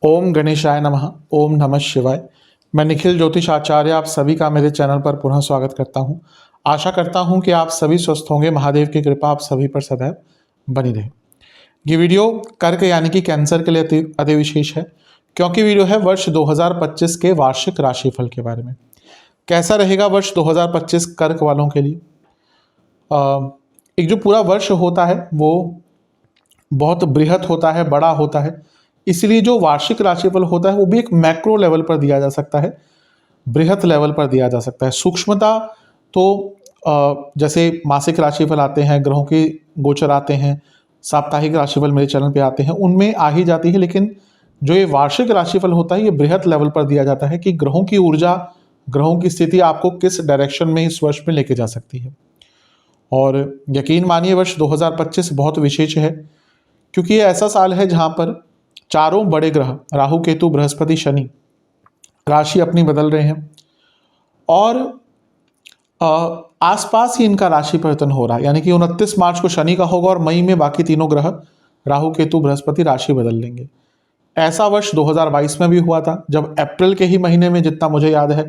ओम गणेशाय नमः। ओम नमः शिवाय। मैं निखिल ज्योतिष आचार्य आप सभी का मेरे चैनल पर पुनः स्वागत करता हूं। आशा करता हूं कि आप सभी स्वस्थ होंगे। महादेव की कृपा आप सभी पर सदैव बनी रहे। ये वीडियो कर्क यानी कि कैंसर के लिए अति विशेष है, क्योंकि वीडियो है वर्ष 2025 के वार्षिक राशिफल के बारे में। कैसा रहेगा वर्ष 2025 कर्क वालों के लिए। एक जो पूरा वर्ष होता है वो बहुत बृहत होता है, बड़ा होता है, इसलिए जो वार्षिक राशिफल होता है वो भी एक मैक्रो लेवल पर दिया जा सकता है, बृहत लेवल पर दिया जा सकता है। सूक्ष्मता तो जैसे मासिक राशिफल आते हैं, ग्रहों के गोचर आते हैं, साप्ताहिक राशिफल मेरे चैनल पे आते हैं, उनमें आ ही जाती है। लेकिन जो ये वार्षिक राशिफल होता है ये बृहत लेवल पर दिया जाता है कि ग्रहों की ऊर्जा, ग्रहों की स्थिति आपको किस डायरेक्शन में इस वर्ष में लेके जा सकती है। और यकीन मानिए वर्ष 2025 बहुत विशेष है, क्योंकि ये ऐसा साल है जहाँ पर चारों बड़े ग्रह राहु, केतु, बृहस्पति, शनि राशि अपनी बदल रहे हैं और आसपास ही इनका राशि परिवर्तन हो रहा है। यानी कि 29 मार्च को शनि का होगा और मई में बाकी तीनों ग्रह राहु, केतु, बृहस्पति राशि बदल लेंगे। ऐसा वर्ष 2022 में भी हुआ था, जब अप्रैल के ही महीने में, जितना मुझे याद है,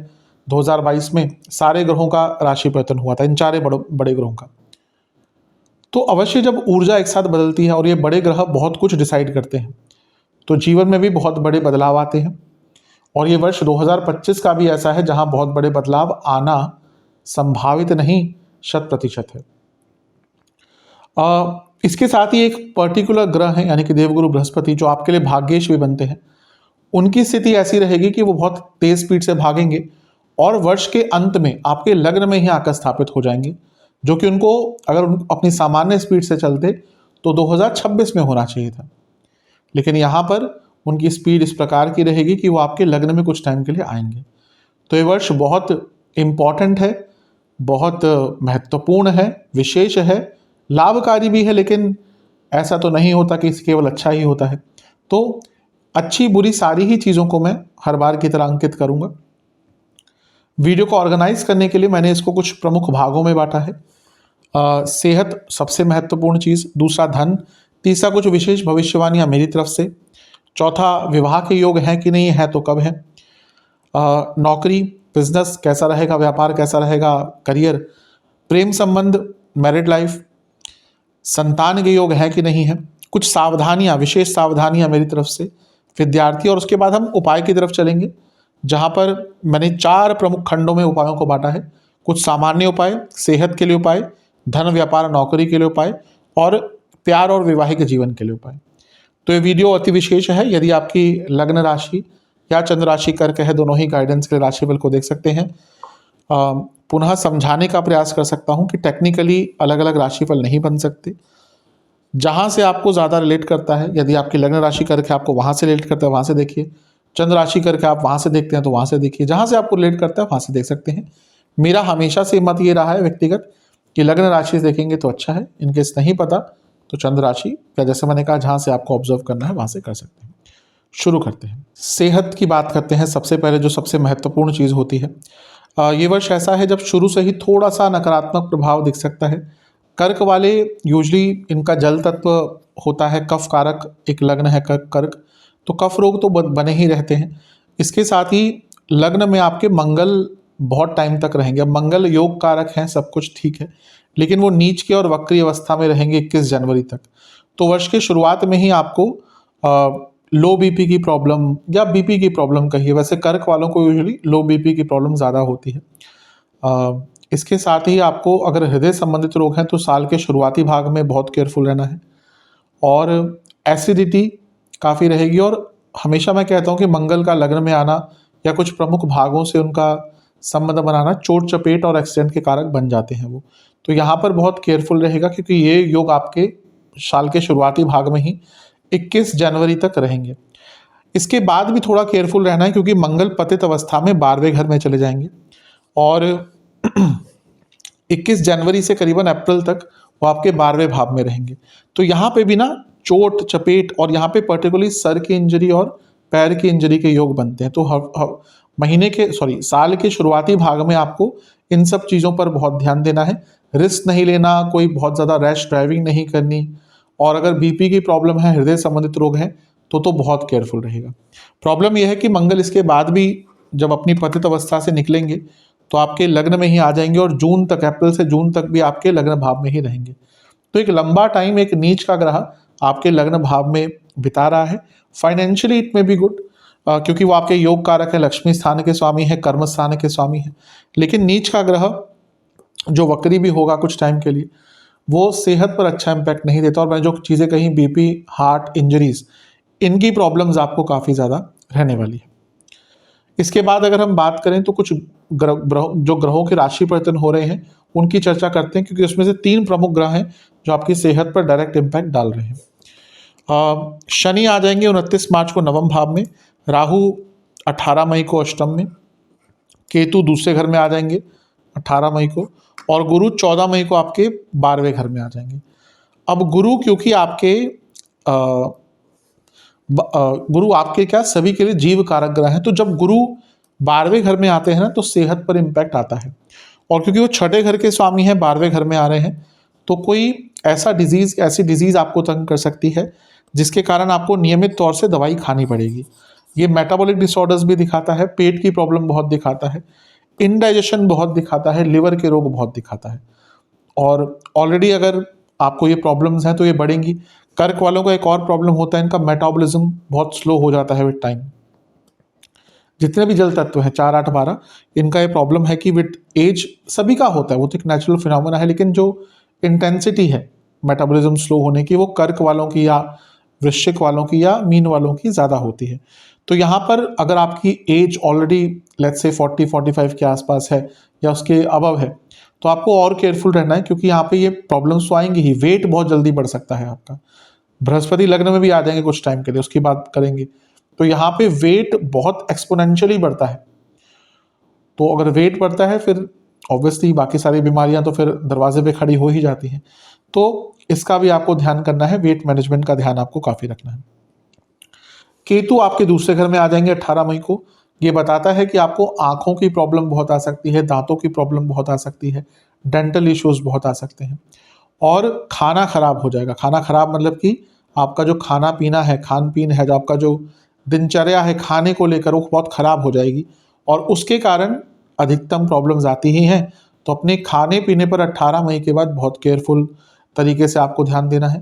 2022 में सारे ग्रहों का राशि परिवर्तन हुआ था, इन चारे बड़े ग्रहों का। तो अवश्य जब ऊर्जा एक साथ बदलती है और ये बड़े ग्रह बहुत कुछ डिसाइड करते हैं, तो जीवन में भी बहुत बड़े बदलाव आते हैं। और ये वर्ष 2025 का भी ऐसा है जहां बहुत बड़े बदलाव आना संभावित नहीं, 100% है। इसके साथ ही एक पर्टिकुलर ग्रह है, यानी कि देवगुरु बृहस्पति, जो आपके लिए भाग्येश भी बनते हैं। उनकी स्थिति ऐसी रहेगी कि वो बहुत तेज स्पीड से भागेंगे और वर्ष के अंत में आपके लग्न में ही आकर स्थापित हो जाएंगे, जो कि उनको अगर अपनी सामान्य स्पीड से चलते तो 2026 में होना चाहिए था। लेकिन यहाँ पर उनकी स्पीड इस प्रकार की रहेगी कि वो आपके लग्न में कुछ टाइम के लिए आएंगे। तो ये वर्ष बहुत इम्पॉर्टेंट है, बहुत महत्वपूर्ण है, विशेष है, लाभकारी भी है। लेकिन ऐसा तो नहीं होता कि केवल अच्छा ही होता है। तो अच्छी बुरी सारी ही चीज़ों को मैं हर बार की तरह अंकित करूँगा। वीडियो को ऑर्गेनाइज करने के लिए मैंने इसको कुछ प्रमुख भागों में बांटा है। सेहत सबसे महत्वपूर्ण चीज़, दूसरा धन, तीसरा कुछ विशेष भविष्यवाणियां मेरी तरफ से, चौथा विवाह के योग हैं कि नहीं है तो कब है, नौकरी, बिजनेस कैसा रहेगा, व्यापार कैसा रहेगा, करियर, प्रेम संबंध, मैरिड लाइफ, संतान के योग है कि नहीं है, कुछ सावधानियां, विशेष सावधानियां मेरी तरफ से, विद्यार्थी। और उसके बाद हम उपाय की तरफ चलेंगे, जहां पर मैंने 4 प्रमुख खंडों में उपायों को बांटा है। कुछ सामान्य उपाय, सेहत के लिए उपाय, धन, व्यापार, नौकरी के लिए उपाय और प्यार और वैवाहिक जीवन के लिए उपाय। तो ये वीडियो अति विशेष है। यदि आपकी लग्न राशि या चंद्र राशि कर्क है, दोनों ही गाइडेंस के राशिफल को देख सकते हैं। पुनः समझाने का प्रयास कर सकता हूं कि टेक्निकली अलग अलग राशिफल नहीं बन सकते। जहां से आपको ज़्यादा रिलेट करता है, यदि आपकी लग्न राशि कर्क है, आपको वहां से रिलेट करता है, वहां से देखिए। चंद्र राशि करके आप वहां से देखते हैं तो वहां से देखिए। जहां से आपको रिलेट करता है वहां से देख सकते हैं। मेरा हमेशा से मत ये रहा है व्यक्तिगत कि लग्न राशि से देखेंगे तो अच्छा है। इनकेस नहीं पता तो चंद्र राशि, या जैसे मैंने कहा जहां से आपको ऑब्जर्व करना है वहां से कर सकते हैं। शुरू करते हैं, सेहत की बात करते हैं। सबसे पहले जो सबसे महत्वपूर्ण चीज़ होती है, ये वर्ष ऐसा है जब शुरू से ही थोड़ा सा नकारात्मक प्रभाव दिख सकता है। कर्क वाले यूजली इनका जल तत्व होता है, कफ कारक एक लग्न है कर्क, तो कफ रोग तो बने ही रहते हैं। इसके साथ ही लग्न में आपके मंगल बहुत टाइम तक रहेंगे। अब मंगल योग कारक हैं, सब कुछ ठीक है, लेकिन वो नीच के और वक्री अवस्था में रहेंगे 21 जनवरी तक। तो वर्ष के शुरुआत में ही आपको लो बीपी की प्रॉब्लम या बीपी की प्रॉब्लम कहिए, वैसे कर्क वालों को यूजुअली लो बीपी की प्रॉब्लम ज़्यादा होती है। इसके साथ ही आपको अगर हृदय संबंधित रोग हैं तो साल के शुरुआती भाग में बहुत केयरफुल रहना है। और एसिडिटी काफ़ी रहेगी। और हमेशा मैं कहता हूँ कि मंगल का लग्न में आना या कुछ प्रमुख भागों से उनका संबंध बनाना चोट चपेट और एक्सीडेंट के कारक बन जाते हैं वो। तो यहाँ पर बहुत केयरफुल रहेगा, क्योंकि ये योग आपके साल के शुरुआती भाग में ही 21 जनवरी तक रहेंगे। इसके बाद भी थोड़ा केयरफुल रहना है, क्योंकि मंगल पतित अवस्था में 12वें घर में चले जाएंगे और 21 जनवरी से करीबन अप्रैल तक वो आपके 12वें भाव में रहेंगे। तो यहाँ पे भी ना चोट चपेट और यहाँ पे पर्टिकुलरली सर की इंजरी और पैर की इंजरी के योग बनते हैं। तो साल के शुरुआती भाग में आपको इन सब चीज़ों पर बहुत ध्यान देना है। रिस्क नहीं लेना, कोई बहुत ज़्यादा रैश ड्राइविंग नहीं करनी और अगर बीपी की प्रॉब्लम है, हृदय संबंधित रोग हैं, तो बहुत केयरफुल रहेगा। प्रॉब्लम यह है कि मंगल इसके बाद भी जब अपनी पतित अवस्था से निकलेंगे तो आपके लग्न में ही आ जाएंगे और जून तक, अप्रैल से जून तक भी आपके लग्न भाव में ही रहेंगे। तो एक लंबा टाइम एक नीच का ग्रह आपके लग्न भाव में बिता रहा है। फाइनेंशियली इट में बी गुड, क्योंकि वो आपके योग कारक है, लक्ष्मी स्थान के स्वामी है, कर्म स्थान के स्वामी है। लेकिन नीच का ग्रह जो वक्री भी होगा कुछ टाइम के लिए, वो सेहत पर अच्छा इम्पैक्ट नहीं देता। और मैंने जो चीज़ें कही, बीपी, हार्ट इंजरीज, इनकी प्रॉब्लम्स आपको काफ़ी ज़्यादा रहने वाली है। इसके बाद अगर हम बात करें तो कुछ जो ग्रहों के राशि परिवर्तन हो रहे हैं उनकी चर्चा करते हैं, क्योंकि उसमें से 3 प्रमुख ग्रह हैं जो आपकी सेहत पर डायरेक्ट इम्पैक्ट डाल रहे हैं। शनि आ जाएंगे 29 मार्च को नवम भाव में, राहु 18 मई को अष्टम में, केतु दूसरे घर में आ जाएंगे 18 मई को, और गुरु 14 मई को आपके 12वें घर में आ जाएंगे। अब गुरु क्योंकि आपके गुरु आपके क्या सभी के लिए जीव कारक ग्रह हैं, तो जब गुरु 12वें घर में आते हैं ना तो सेहत पर इम्पैक्ट आता है। और क्योंकि वो छठे घर के स्वामी हैं, 12वें घर में आ रहे हैं, तो कोई ऐसी डिजीज आपको तंग कर सकती है जिसके कारण आपको नियमित तौर से दवाई खानी पड़ेगी। ये मेटाबॉलिक डिसऑर्डर्स भी दिखाता है, पेट की प्रॉब्लम बहुत दिखाता है, इनडाइजेशन बहुत दिखाता है, लिवर के रोग बहुत दिखाता है। और ऑलरेडी अगर आपको ये प्रॉब्लम्स हैं तो ये बढ़ेंगी। कर्क वालों का एक और प्रॉब्लम होता है, इनका मेटाबॉलिज्म बहुत स्लो हो जाता है विद टाइम। जितने भी जल तत्व हैं 4, 8, 12, इनका ये प्रॉब्लम है कि विद एज सभी का होता है, वो तो एक नेचुरल फिनोमेना है, लेकिन जो इंटेंसिटी है मेटाबॉलिज्म स्लो होने की, वो कर्क वालों की या वृश्चिक वालों की या मीन वालों की ज़्यादा होती है। तो यहाँ पर अगर आपकी एज ऑलरेडी लेट्स से 40-45 के आसपास है या उसके अबव है, तो आपको और केयरफुल रहना है, क्योंकि यहाँ पे ये प्रॉब्लम्स तो आएंगी ही। वेट बहुत जल्दी बढ़ सकता है आपका। बृहस्पति लग्न में भी आ जाएंगे कुछ टाइम के लिए, उसकी बात करेंगे। तो यहाँ पे वेट बहुत एक्सपोनेंशियली बढ़ता है। तो अगर वेट बढ़ता है फिर ऑब्वियसली बाकी सारी बीमारियां तो फिर दरवाजे पे खड़ी हो ही जाती हैं। तो इसका भी आपको ध्यान करना है, वेट मैनेजमेंट का ध्यान आपको काफ़ी रखना है। केतु आपके दूसरे घर में आ जाएंगे 18 मई को। ये बताता है कि आपको आंखों की प्रॉब्लम बहुत आ सकती है, दांतों की प्रॉब्लम बहुत आ सकती है, डेंटल इश्यूज बहुत आ सकते हैं, और खाना खराब हो जाएगा। खाना खराब मतलब कि आपका जो खाना पीना है, खान पीन है, जो आपका जो दिनचर्या है खाने को लेकर, वो बहुत खराब हो जाएगी, और उसके कारण अधिकतम प्रॉब्लम्स आती ही हैं। तो अपने खाने पीने पर 18 मई के बाद बहुत केयरफुल तरीके से आपको ध्यान देना है।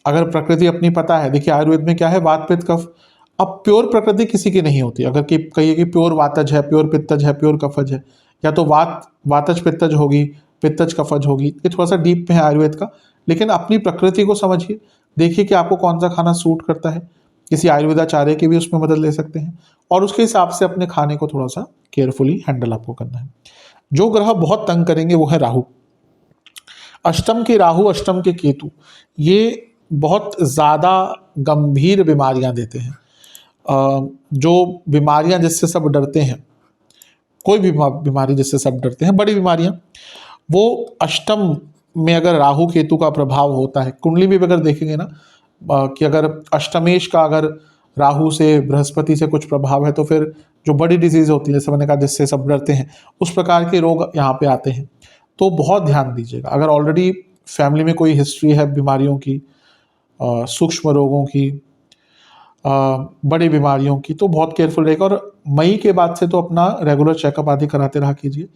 अगर प्रकृति अपनी पता है, देखिए आयुर्वेद में क्या है, वात पित्त कफ। अब प्योर प्रकृति किसी की नहीं होती। अगर कि कहिए कि प्योर वातज है, प्योर पित्तज है, प्योर कफज है, या तो वातज पित्तज होगी, पित्तज कफज होगी। ये थोड़ा सा डीप में है आयुर्वेद का, लेकिन अपनी प्रकृति को समझिए, देखिए कि आपको कौन सा खाना सूट करता है। किसी आयुर्वेदाचार्य की भी उसमें मदद ले सकते हैं, और उसके हिसाब से अपने खाने को थोड़ा सा केयरफुली हैंडल आपको करना है। जो ग्रह बहुत तंग करेंगे वो है राहु। अष्टम के राहु, अष्टम के केतु, ये बहुत ज़्यादा गंभीर बीमारियां देते हैं। जो बीमारियां जिससे सब डरते हैं, कोई भी बीमारी जिससे सब डरते हैं, बड़ी बीमारियां, वो अष्टम में अगर राहु केतु का प्रभाव होता है। कुंडली में भी अगर देखेंगे ना कि अगर अष्टमेश का अगर राहु से, बृहस्पति से कुछ प्रभाव है, तो फिर जो बड़ी डिजीज होती है, जैसे मैंने कहा जिससे सब डरते हैं, उस प्रकार के रोग यहाँ पे आते हैं। तो बहुत ध्यान दीजिएगा। अगर ऑलरेडी फैमिली में कोई हिस्ट्री है बीमारियों की, सूक्ष्म रोगों की, बड़ी बीमारियों की, तो बहुत केयरफुल रहेगा। और मई के बाद से तो अपना रेगुलर चेकअप आदि कराते रहा कीजिए।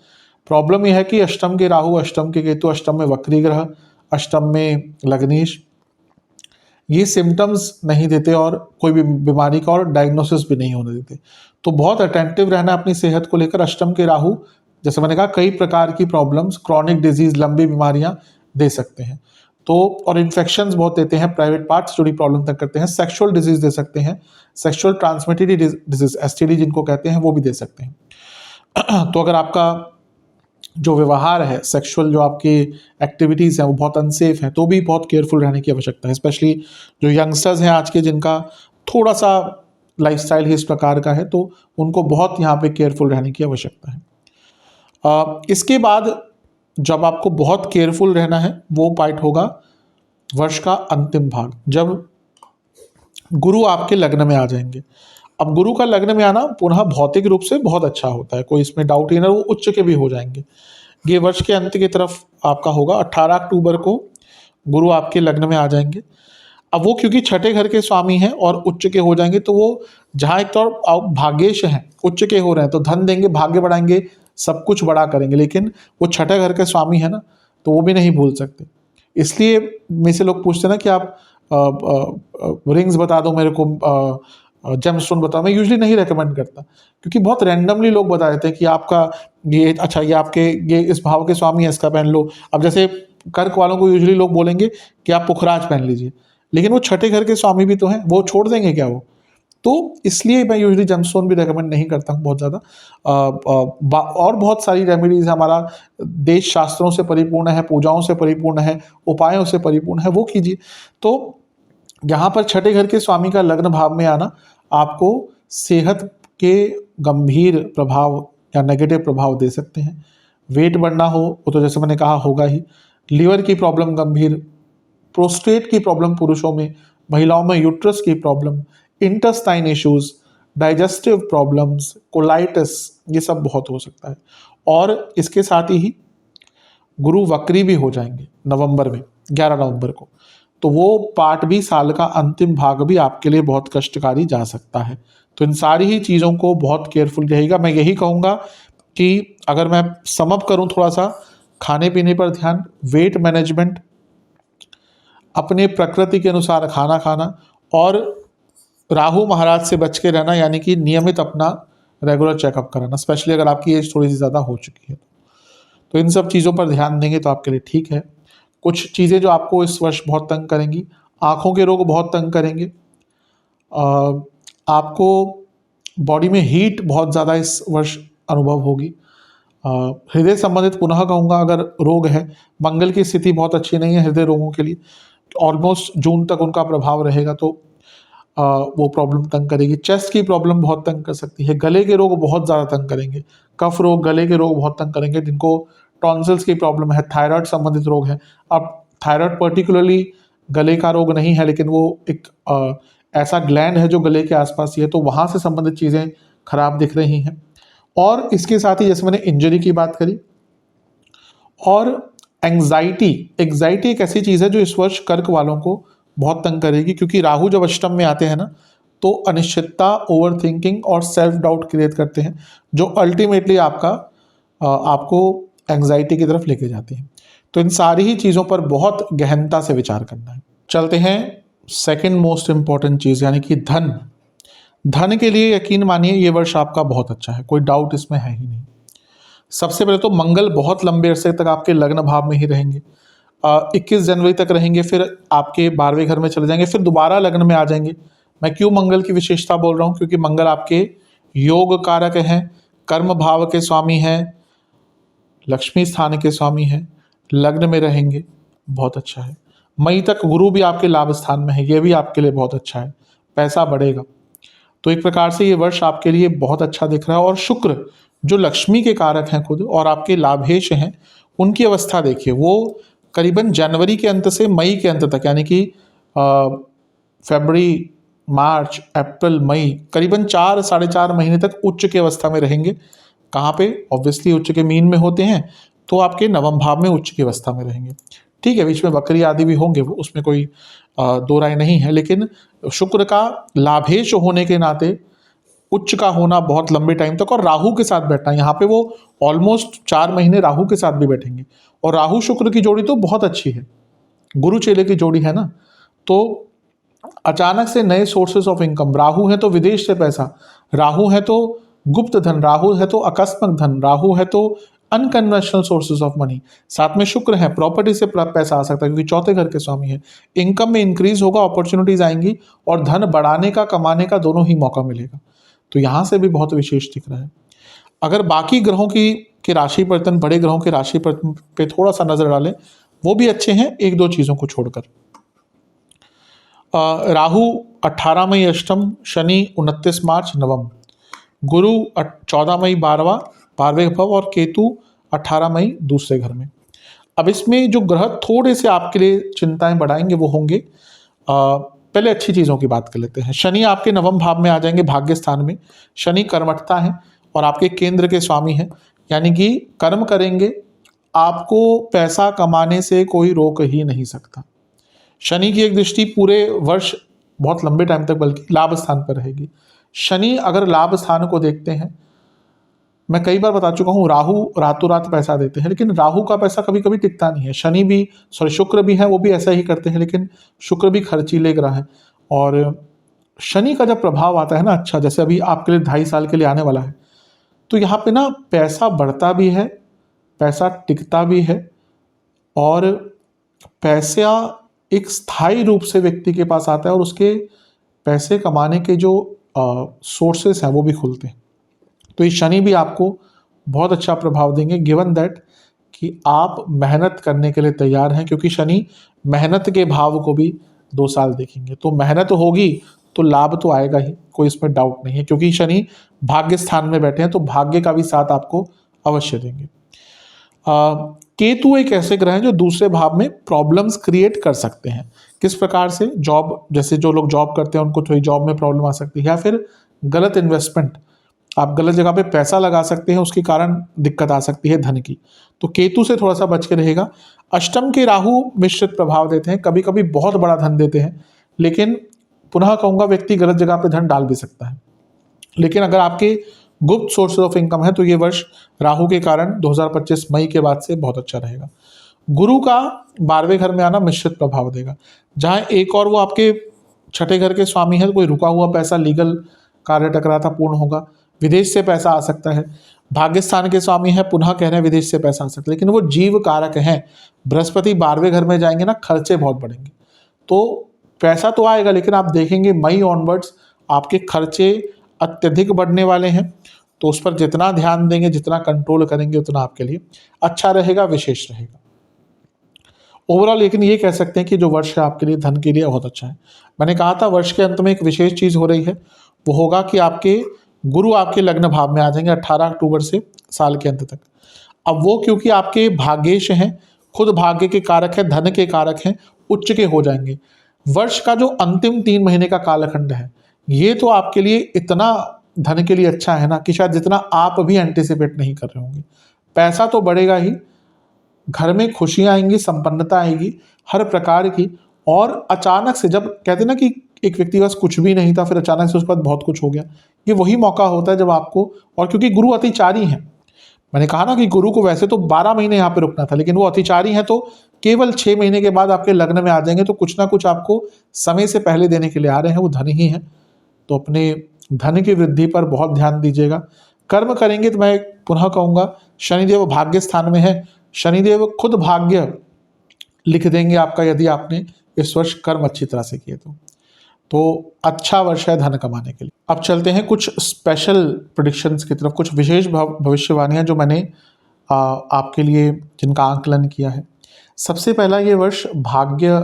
प्रॉब्लम यह है कि अष्टम के राहु, अष्टम के केतु, अष्टम में वक्री ग्रह, अष्टम में लग्नेश, ये सिम्टम्स नहीं देते और कोई भी बीमारी का और डायग्नोसिस भी नहीं होने देते। तो बहुत अटेंटिव रहना अपनी सेहत को लेकर। अष्टम के राहु, जैसे मैंने कहा, कई प्रकार की प्रॉब्लम्स, क्रॉनिक डिजीज, लंबी बीमारियां दे सकते हैं। तो और इन्फेक्शंस बहुत देते हैं, प्राइवेट पार्ट्स जुड़ी प्रॉब्लम तक करते हैं, सेक्सुअल डिजीज दे सकते हैं, सेक्सुअल ट्रांसमिटेड डिजीज एसटीडी जिनको कहते हैं, वो भी दे सकते हैं। तो अगर आपका जो व्यवहार है, सेक्सुअल जो आपकी एक्टिविटीज़ हैं वो बहुत अनसेफ हैं, तो भी बहुत केयरफुल रहने की आवश्यकता है। स्पेशली जो यंगस्टर्स हैं आज के, जिनका थोड़ा सा लाइफस्टाइल ही इस प्रकार का है, तो उनको बहुत यहाँ पे केयरफुल रहने की आवश्यकता है। इसके बाद जब आपको बहुत केयरफुल रहना है, वो पार्ट होगा वर्ष का अंतिम भाग, जब गुरु आपके लग्न में आ जाएंगे। अब गुरु का लग्न में आना पुनः भौतिक रूप से बहुत अच्छा होता है, कोई इसमें डाउट ही नहीं, वो उच्च के भी हो जाएंगे। ये वर्ष के अंत की तरफ आपका होगा। 18 अक्टूबर को गुरु आपके लग्न में आ जाएंगे। अब वो क्योंकि छठे घर के स्वामी हैं और उच्च के हो जाएंगे, तो वो जहाँ एक तो भाग्येश हैं, उच्च के हो रहे हैं, तो धन देंगे, भाग्य बढ़ाएंगे, सब कुछ बड़ा करेंगे, लेकिन वो छठे घर के स्वामी है ना, तो वो भी नहीं भूल सकते। इसलिए मेरे से लोग पूछते हैं ना कि आप रिंग्स बता दो मेरे को, जेमस्टोन बताओ। मैं यूजुअली नहीं रेकमेंड करता, क्योंकि बहुत रैंडमली लोग बता देते हैं कि आपका ये अच्छा, ये आपके ये इस भाव के स्वामी है, इसका पहन लो। अब जैसे कर्क वालों को यूजुअली लोग बोलेंगे कि आप पुखराज पहन लीजिए, लेकिन वो छठे घर के स्वामी भी तो हैं, वो छोड़ देंगे क्या वो? तो इसलिए मैं यूजुअली जेमस्टोन भी रेकमेंड नहीं करता हूँ बहुत ज़्यादा। और बहुत सारी रेमेडीज हमारा देश शास्त्रों से परिपूर्ण है, पूजाओं से परिपूर्ण है, उपायों से परिपूर्ण है, वो कीजिए। तो यहाँ पर छठे घर के स्वामी का लग्न भाव में आना आपको सेहत के गंभीर प्रभाव या नेगेटिव प्रभाव दे सकते हैं। वेट बढ़ना हो, वो तो जैसे मैंने कहा होगा ही। लीवर की प्रॉब्लम गंभीर, प्रोस्टेट की प्रॉब्लम पुरुषों में, महिलाओं में यूट्रस की problem, intestine issues, digestive problems, colitis, ये सब बहुत हो सकता है। और इसके साथ ही गुरु वक्री भी हो जाएंगे नवंबर में, 11 नवंबर को, तो वो पार्ट भी, साल का अंतिम भाग भी आपके लिए बहुत कष्टकारी जा सकता है। तो इन सारी ही चीज़ों को बहुत केयरफुल रहेगा। मैं यही कहूँगा कि अगर मैं समअप करूँ थोड़ा सा, खाने पीने पर ध्यान, वेट मैनेजमेंट, अपने प्रकृति के अनुसार खाना खाना, और राहु महाराज से बच के रहना, यानी कि नियमित अपना रेगुलर चेकअप कराना, स्पेशली अगर आपकी एज थोड़ी सी ज़्यादा हो चुकी है। तो इन सब चीज़ों पर ध्यान देंगे तो आपके लिए ठीक है। कुछ चीज़ें जो आपको इस वर्ष बहुत तंग करेंगी, आँखों के रोग बहुत तंग करेंगे, आपको बॉडी में हीट बहुत ज़्यादा इस वर्ष अनुभव होगी। हृदय संबंधित पुनः कहूँगा, अगर रोग है, मंगल की स्थिति बहुत अच्छी नहीं है हृदय रोगों के लिए, ऑलमोस्ट जून तक उनका प्रभाव रहेगा, तो वो प्रॉब्लम तंग करेगी। चेस्ट की प्रॉब्लम बहुत तंग कर सकती है। गले के रोग बहुत ज़्यादा तंग करेंगे, कफ रोग, गले के रोग बहुत तंग करेंगे। जिनको टॉन्सिल्स की प्रॉब्लम है, थायराइड संबंधित रोग है, अब थायराइड पर्टिकुलरली गले का रोग नहीं है, लेकिन वो एक ऐसा ग्लैंड है जो गले के आसपास ही है, तो वहाँ से संबंधित चीज़ें खराब दिख रही हैं। और इसके साथ ही जैसे मैंने इंजरी की बात करी, और एंग्जाइटी एक ऐसी चीज़ है जो इस वर्ष कर्क वालों को बहुत तंग करेगी, क्योंकि राहु जब अष्टम में आते हैं ना, तो अनिश्चितता, ओवर थिंकिंग और सेल्फ डाउट क्रिएट करते हैं, जो अल्टीमेटली आपको एंग्जाइटी की तरफ लेके जाती हैं। तो इन सारी ही चीज़ों पर बहुत गहनता से विचार करना है। चलते हैं सेकंड मोस्ट इम्पॉर्टेंट चीज़, यानी कि धन के लिए यकीन मानिए ये वर्ष आपका बहुत अच्छा है, कोई डाउट इसमें है ही नहीं। सबसे पहले तो मंगल बहुत लंबे अरसे तक आपके लग्न भाव में ही रहेंगे, 21 जनवरी तक रहेंगे, फिर आपके 12वें घर में चले जाएंगे, फिर दोबारा लग्न में आ जाएंगे। मैं क्यों मंगल की विशेषता बोल रहा हूँ, क्योंकि मंगल आपके योग कारक हैं, कर्म भाव के स्वामी हैं, लक्ष्मी स्थान के स्वामी हैं, लग्न में रहेंगे, बहुत अच्छा है। मई तक गुरु भी आपके लाभ स्थान में है, ये भी आपके लिए बहुत अच्छा है, पैसा बढ़ेगा। तो एक प्रकार से ये वर्ष आपके लिए बहुत अच्छा दिख रहा है। और शुक्र जो लक्ष्मी के कारक हैं खुद और आपके लाभेश हैं, उनकी अवस्था देखिए, वो करीबन जनवरी के अंत से मई के अंत तक, यानी कि फरवरी, मार्च, अप्रैल, मई, करीबन 4-4.5 महीने तक उच्च की अवस्था में रहेंगे। कहाँ पे? ऑब्वियसली उच्च के मीन में होते हैं, तो आपके नवम भाव में उच्च की अवस्था में रहेंगे। ठीक है, बीच में वक्री आदि भी होंगे, वो उसमें कोई दो राय नहीं है, लेकिन शुक्र का लाभेश होने के नाते उच्च का होना बहुत लंबे टाइम तक, और राहु के साथ बैठना, यहाँ पे वो ऑलमोस्ट 4 महीने राहु के साथ भी बैठेंगे। और राहु शुक्र की जोड़ी तो बहुत अच्छी है, गुरु चेले की जोड़ी है ना, तो अचानक से नए सोर्सेस ऑफ इनकम, राहु है तो विदेश से पैसा, राहु है तो गुप्त धन, राहु है तो आकस्मिक धन, राहु है तो अनकन्वेंशनल सोर्सेज ऑफ मनी, साथ में शुक्र है, प्रॉपर्टी से पैसा आ सकता है क्योंकि चौथे घर के स्वामी है। इनकम में इंक्रीज होगा, अपॉर्चुनिटीज आएंगी, और धन बढ़ाने का, कमाने का दोनों ही मौका मिलेगा। तो यहाँ से भी बहुत विशेष दिख रहा है। अगर बाकी ग्रहों की राशि परिवर्तन, बड़े ग्रहों की राशि परिवर्तन पे थोड़ा सा नजर डालें, वो भी अच्छे हैं, 1-2 चीज़ों को छोड़कर। राहु 18 मई अष्टम, शनि 29 मार्च नवम, गुरु 14 मई 12वें भाव, और केतु 18 मई दूसरे घर में। अब इसमें जो ग्रह थोड़े से आपके लिए चिंताएं बढ़ाएंगे वो होंगे, पहले अच्छी चीज़ों की बात कर लेते हैं। शनि आपके नवम भाव में आ जाएंगे, भाग्य स्थान में। शनि कर्मठता है और आपके केंद्र के स्वामी हैं, यानी कि कर्म करेंगे, आपको पैसा कमाने से कोई रोक ही नहीं सकता। शनि की एक दृष्टि पूरे वर्ष, बहुत लंबे टाइम तक बल्कि लाभ स्थान पर रहेगी। शनि अगर लाभ स्थान को देखते हैं, मैं कई बार बता चुका हूं, राहु रातों रात पैसा देते हैं, लेकिन राहु का पैसा कभी कभी टिकता नहीं है। शनि भी, सॉरी शुक्र भी है, वो भी ऐसा ही करते हैं, लेकिन शुक्र भी खर्चीले ग्रह है। और शनि का जब प्रभाव आता है ना, अच्छा जैसे अभी आपके लिए 2.5 साल के लिए आने वाला है, तो यहाँ पे ना पैसा बढ़ता भी है, पैसा टिकता भी है, और पैसा एक स्थायी रूप से व्यक्ति के पास आता है, और उसके पैसे कमाने के जो सोर्सेस हैं वो भी खुलते हैं। तो ये शनि भी आपको बहुत अच्छा प्रभाव देंगे, गिवन दैट कि आप मेहनत करने के लिए तैयार हैं, क्योंकि शनि मेहनत के भाव को भी 2 साल देखेंगे। तो मेहनत होगी तो लाभ तो आएगा ही, कोई इसमें डाउट नहीं है, क्योंकि शनि भाग्य स्थान में बैठे हैं, तो भाग्य का भी साथ आपको अवश्य देंगे। केतु एक ऐसे ग्रह हैं जो दूसरे भाव में प्रॉब्लम्स क्रिएट कर सकते हैं। किस प्रकार से? जॉब, जैसे जो लोग जॉब करते हैं उनको थोड़ी जॉब में प्रॉब्लम आ सकती है, या फिर गलत इन्वेस्टमेंट, आप गलत जगह पे पैसा लगा सकते हैं, उसके कारण दिक्कत आ सकती है धन की। तो केतु से थोड़ा सा बच के रहेगा। अष्टम के राहु मिश्रित प्रभाव देते हैं, कभी कभी बहुत बड़ा धन देते हैं, लेकिन पुनः कहूंगा व्यक्ति गलत जगह पे धन डाल भी सकता है। लेकिन अगर आपके गुप्त सोर्स ऑफ इनकम है तो ये वर्ष राहु के कारण 2025 मई के बाद से बहुत अच्छा रहेगा। गुरु का 12वें घर में आना मिश्रित प्रभाव देगा, जहां एक और वो आपके 6ठे घर के स्वामी है, कोई रुका हुआ पैसा, लीगल कार्य टकरा था, पूर्ण होगा। विदेश से पैसा आ सकता है। भाग्यस्थान के स्वामी है, पुनः कह रहे हैं विदेश से पैसा आ सकता है, लेकिन वो जीव कारक हैं। बृहस्पति 12वें घर में जाएंगे ना, खर्चे बहुत बढ़ेंगे। तो पैसा तो आएगा, लेकिन आप देखेंगे मई ऑनवर्ड्स आपके खर्चे अत्यधिक बढ़ने वाले हैं। तो उस पर जितना ध्यान देंगे, जितना कंट्रोल करेंगे, उतना आपके लिए अच्छा रहेगा, विशेष रहेगा ओवरऑल। लेकिन ये कह सकते हैं कि जो वर्ष है आपके लिए धन के लिए बहुत अच्छा है। मैंने कहा था वर्ष के अंत में एक विशेष चीज हो रही है, वो होगा कि आपके गुरु आपके लग्न भाव में आ जाएंगे 18 अक्टूबर से साल के अंत तक। अब वो क्योंकि आपके भाग्येश हैं, खुद भाग्य के कारक है, धन के कारक हैं, उच्च के हो जाएंगे। वर्ष का जो अंतिम 3 महीने का कालखंड है, ये तो आपके लिए इतना धन के लिए अच्छा है ना, कि शायद जितना आप भी एंटिसिपेट नहीं कर रहे होंगे। पैसा तो बढ़ेगा ही, घर में खुशियां आएंगी, संपन्नता आएगी हर प्रकार की। और अचानक से, जब कहते हैं ना कि एक व्यक्ति के पास कुछ भी नहीं था, फिर अचानक से उसके बाद बहुत कुछ हो गया, ये वही मौका होता है जब आपको, और क्योंकि गुरु अतिचारी हैं, मैंने कहा ना कि गुरु को वैसे तो 12 महीने यहाँ पे रुकना था, लेकिन वो अतिचारी हैं, तो केवल 6 महीने के बाद आपके लग्न में आ जाएंगे। तो कुछ ना कुछ आपको समय से पहले देने के लिए आ रहे हैं, वो धन ही है। तो अपने धन की वृद्धि पर बहुत ध्यान दीजिएगा। कर्म करेंगे तो मैं पुनः कहूँगा, शनिदेव भाग्य स्थान में है, शनिदेव खुद भाग्य लिख देंगे आपका, यदि आपने इस वर्ष कर्म अच्छी तरह से किए तो अच्छा वर्ष है धन कमाने के लिए। अब चलते हैं कुछ स्पेशल प्रेडिक्शंस की तरफ, कुछ विशेष भविष्यवाणियां जो मैंने आपके लिए जिनका आंकलन किया है। सबसे पहला, ये वर्ष भाग्य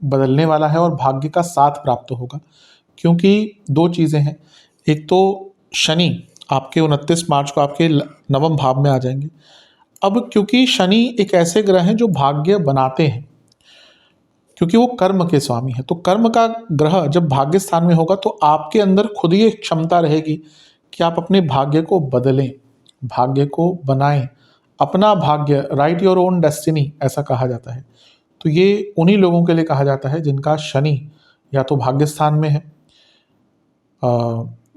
बदलने वाला है और भाग्य का साथ प्राप्त होगा, क्योंकि 2 चीज़ें हैं। एक तो शनि आपके 29 मार्च को आपके 9वें भाव में आ जाएंगे। अब क्योंकि शनि एक ऐसे ग्रह हैं जो भाग्य बनाते हैं, क्योंकि वो कर्म के स्वामी है, तो कर्म का ग्रह जब भाग्य स्थान में होगा तो आपके अंदर खुद ही एक क्षमता रहेगी कि आप अपने भाग्य को बदलें, भाग्य को बनाएं, अपना भाग्य, राइट योर ओन डेस्टिनी ऐसा कहा जाता है। तो ये उन्हीं लोगों के लिए कहा जाता है जिनका शनि या तो भाग्य स्थान में है,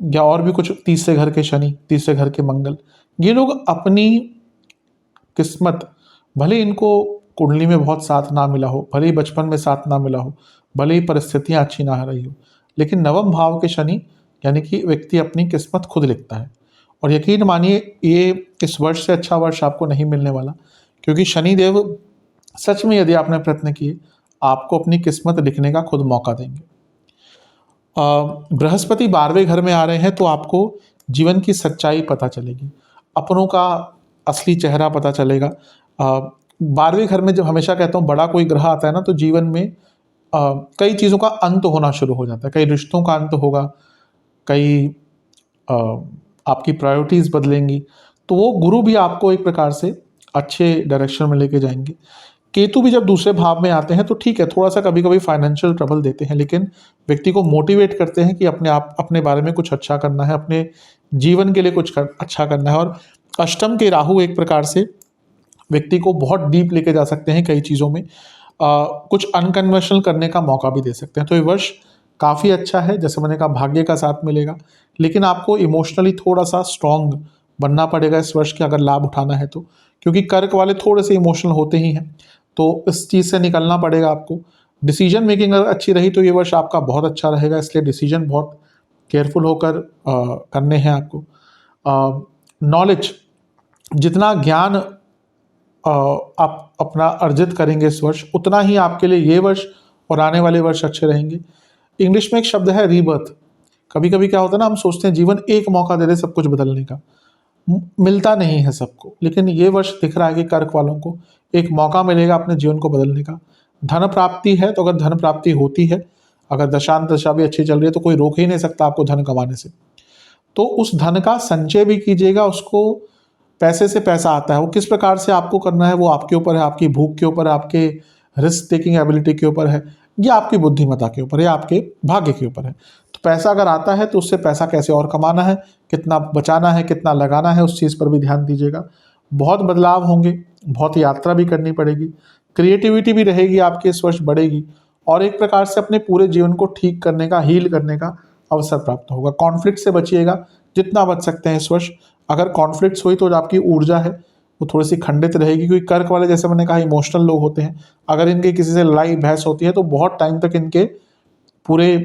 या और भी कुछ, तीसरे घर के शनि, तीसरे घर के मंगल। ये लोग अपनी किस्मत, भले इनको कुंडली में बहुत साथ ना मिला हो, भले ही बचपन में साथ ना मिला हो, भले ही परिस्थितियां अच्छी ना रही हो, लेकिन 9वें भाव के शनि यानी कि व्यक्ति अपनी किस्मत खुद लिखता है। और यकीन मानिए ये इस वर्ष से अच्छा वर्ष आपको नहीं मिलने वाला, क्योंकि शनिदेव सच में यदि आपने प्रयत्न किए आपको अपनी किस्मत लिखने का खुद मौका देंगे। बृहस्पति 12वें घर में आ रहे हैं, तो आपको जीवन की सच्चाई पता चलेगी, अपनों का असली चेहरा पता चलेगा। 12वें घर में जब, हमेशा कहता हूँ, बड़ा कोई ग्रह आता है ना, तो जीवन में कई चीज़ों का अंत होना शुरू हो जाता है, कई रिश्तों का अंत होगा, कई आपकी प्रायोरिटीज़ बदलेंगी। तो वो गुरु भी आपको एक प्रकार से अच्छे डायरेक्शन में लेके जाएंगे। केतु भी जब दूसरे भाव में आते हैं तो ठीक है, थोड़ा सा कभी कभी फाइनेंशियल ट्रबल देते हैं, लेकिन व्यक्ति को मोटिवेट करते हैं कि अपने बारे में कुछ अच्छा करना है, अपने जीवन के लिए कुछ अच्छा करना है। और अष्टम के राहु एक प्रकार से व्यक्ति को बहुत डीप लेके जा सकते हैं कई चीज़ों में। कुछ अनकन्वेंशनल करने का मौका भी दे सकते हैं। तो ये वर्ष काफ़ी अच्छा है, जैसे मैंने कहा भाग्य का साथ मिलेगा, लेकिन आपको इमोशनली थोड़ा सा स्ट्रांग बनना पड़ेगा इस वर्ष के अगर लाभ उठाना है तो, क्योंकि कर्क वाले थोड़े से इमोशनल होते ही हैं, तो इस चीज़ से निकलना पड़ेगा आपको। डिसीजन मेकिंग अगर अच्छी रही तो ये वर्ष आपका बहुत अच्छा रहेगा, इसलिए डिसीजन बहुत केयरफुल होकर करने हैं आपको। नॉलेज, जितना ज्ञान आप अपना अर्जित करेंगे इस वर्ष, उतना ही आपके लिए ये वर्ष और आने वाले वर्ष अच्छे रहेंगे। इंग्लिश में एक शब्द है रीबर्थ। कभी कभी क्या होता है ना, हम सोचते हैं जीवन एक मौका दे दे सब कुछ बदलने का, मिलता नहीं है सबको, लेकिन ये वर्ष दिख रहा है कि कर्क वालों को एक मौका मिलेगा अपने जीवन को बदलने का। धन प्राप्ति है तो अगर धन प्राप्ति होती है, अगर दशांत दशा भी अच्छी चल रही है तो कोई रोक ही नहीं सकता आपको धन कमाने से। तो उस धन का संचय भी कीजिएगा, उसको पैसे से पैसा आता है, वो किस प्रकार से आपको करना है वो आपके ऊपर है, आपकी भूख के ऊपर है, आपके रिस्क टेकिंग एबिलिटी के ऊपर है, या आपकी बुद्धिमत्ता के ऊपर है, या आपके भाग्य के ऊपर है। तो पैसा अगर आता है तो उससे पैसा कैसे और कमाना है, कितना बचाना है, कितना लगाना है, उस चीज़ पर भी ध्यान दीजिएगा। बहुत बदलाव होंगे, बहुत यात्रा भी करनी पड़ेगी, क्रिएटिविटी भी रहेगी आपकी इस वर्ष बढ़ेगी, और एक प्रकार से अपने पूरे जीवन को ठीक करने का, हील करने का अवसर प्राप्त होगा। कॉन्फ्लिक्ट से बचिएगा जितना बच सकते हैं इस वर्ष। अगर कॉन्फ्लिक्ट्स हुई तो जो आपकी ऊर्जा है वो थोड़ी सी खंडित रहेगी, क्योंकि कर्क वाले जैसे मैंने कहा इमोशनल लोग होते हैं। अगर इनके किसी से लड़ाई बहस होती है तो बहुत टाइम तक इनके पूरे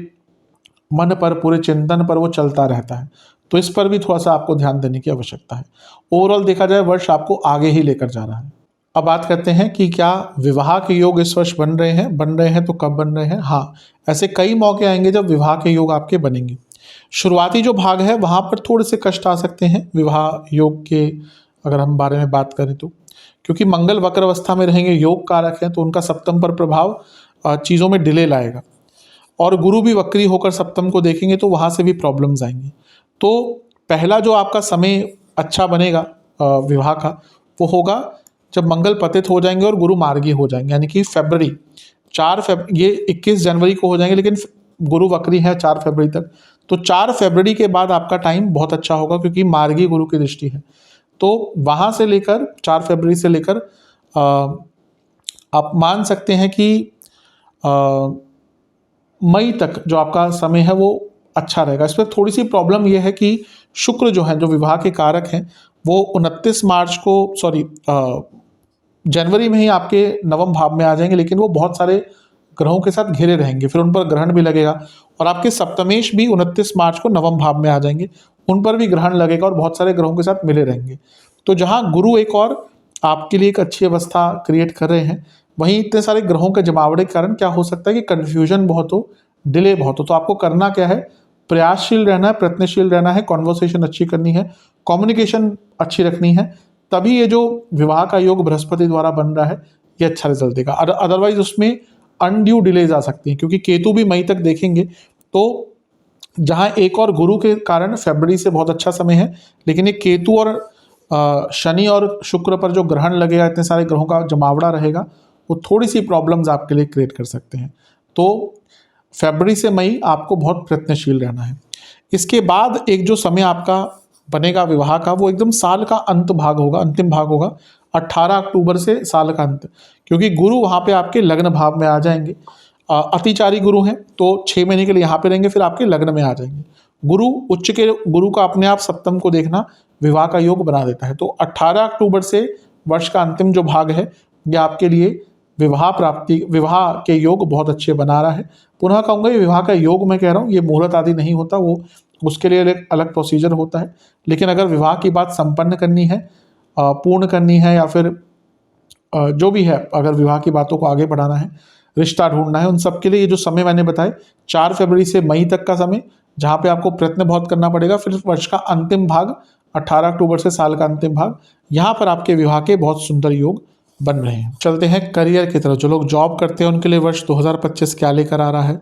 मन पर, पूरे चिंतन पर वो चलता रहता है, तो इस पर भी थोड़ा सा आपको ध्यान देने की आवश्यकता है। ओवरऑल देखा जाए वर्ष आपको आगे ही लेकर जा रहा है। अब बात करते हैं कि क्या विवाह के योग इस वर्ष बन रहे हैं तो कब बन रहे हैं। हाँ, ऐसे कई मौके आएंगे जब विवाह के योग आपके बनेंगे। शुरुआती जो भाग है वहाँ पर थोड़े से कष्ट आ सकते हैं विवाह योग के, अगर हम बारे में बात करें तो, क्योंकि मंगल वक्र अवस्था में रहेंगे, योग कारक हैं, तो उनका सप्तम पर प्रभाव चीज़ों में डिले लाएगा, और गुरु भी वक्री होकर सप्तम को देखेंगे तो वहाँ से भी प्रॉब्लम्स आएंगी। तो पहला जो आपका समय अच्छा बनेगा विवाह का, वो होगा जब मंगल पतित हो जाएंगे और गुरु मार्गी हो जाएंगे, यानी कि फरवरी, ये 21 जनवरी को हो जाएंगे, लेकिन गुरु वक्री है 4 फरवरी तक। तो 4 फरवरी के बाद आपका टाइम बहुत अच्छा होगा, क्योंकि मार्गी गुरु की दृष्टि है। तो वहाँ से लेकर 4 फरवरी से लेकर आप मान सकते हैं कि मई तक जो आपका समय है वो अच्छा रहेगा। इस पर थोड़ी सी प्रॉब्लम यह है कि शुक्र जो है, जो विवाह के कारक हैं, वो 29 मार्च को जनवरी में ही आपके नवम भाव में आ जाएंगे, लेकिन वो बहुत सारे ग्रहों के साथ घिरे रहेंगे, फिर उन पर ग्रहण भी लगेगा, और आपके सप्तमेश भी 29 मार्च को नवम भाव में आ जाएंगे, उन पर भी ग्रहण लगेगा और बहुत सारे ग्रहों के साथ मिले रहेंगे। तो जहाँ गुरु एक और आपके लिए एक अच्छी अवस्था क्रिएट कर रहे हैं, वहीं इतने सारे ग्रहों के जमावड़े के कारण क्या हो सकता है कि कन्फ्यूजन बहुत हो, डिले बहुत हो। तो आपको करना क्या है, प्रयासशील रहना है, प्रयत्नशील रहना है, कॉन्वर्सेशन अच्छी करनी है, कम्युनिकेशन अच्छी रखनी है, तभी ये जो विवाह का योग बृहस्पति द्वारा बन रहा है ये अच्छा रिजल्ट देगा। अदरवाइज उसमें अनड्यू डिलेज आ सकती हैं, क्योंकि केतु भी मई तक देखेंगे, तो जहाँ एक और गुरु के कारण फरवरी से बहुत अच्छा समय है, लेकिन ये केतु और शनि और शुक्र पर जो ग्रहण लगेगा, इतने सारे ग्रहों का जमावड़ा रहेगा, वो थोड़ी सी प्रॉब्लम्स आपके लिए क्रिएट कर सकते हैं। तो फरवरी से मई आपको बहुत प्रयत्नशील रहना है। इसके बाद एक जो समय आपका बनेगा विवाह का, वो एकदम साल का अंत भाग होगा, अंतिम भाग होगा, 18 अक्टूबर से साल का अंत, क्योंकि गुरु वहाँ पे आपके लग्न भाव में आ जाएंगे। अतिचारी गुरु हैं तो 6 महीने के लिए यहाँ पे रहेंगे, फिर आपके लग्न में आ जाएंगे। गुरु का अपने आप सप्तम को देखना विवाह का योग बना देता है। तो 18 अक्टूबर से वर्ष का अंतिम जो भाग है, यह आपके लिए विवाह के योग बहुत अच्छे बना रहा है। पुनः कहूँगा ये विवाह का योग मैं कह रहा हूँ, ये मुहूर्त आदि नहीं होता, वो उसके लिए एक अलग प्रोसीजर होता है। लेकिन अगर विवाह की बात संपन्न करनी है, पूर्ण करनी है, या फिर जो भी है, अगर विवाह की बातों को आगे बढ़ाना है, रिश्ता ढूंढना है, उन सब के लिए ये जो समय मैंने बताए 4 फरवरी से मई तक का समय, जहाँ पे आपको प्रयत्न बहुत करना पड़ेगा। फिर वर्ष का अंतिम भाग 18 अक्टूबर से साल का अंतिम भाग, यहाँ पर आपके विवाह के बहुत सुंदर योग बन रहे हैं। चलते हैं करियर की तरफ। जो लोग जॉब करते हैं उनके लिए वर्ष 2025 क्या लेकर आ रहा है।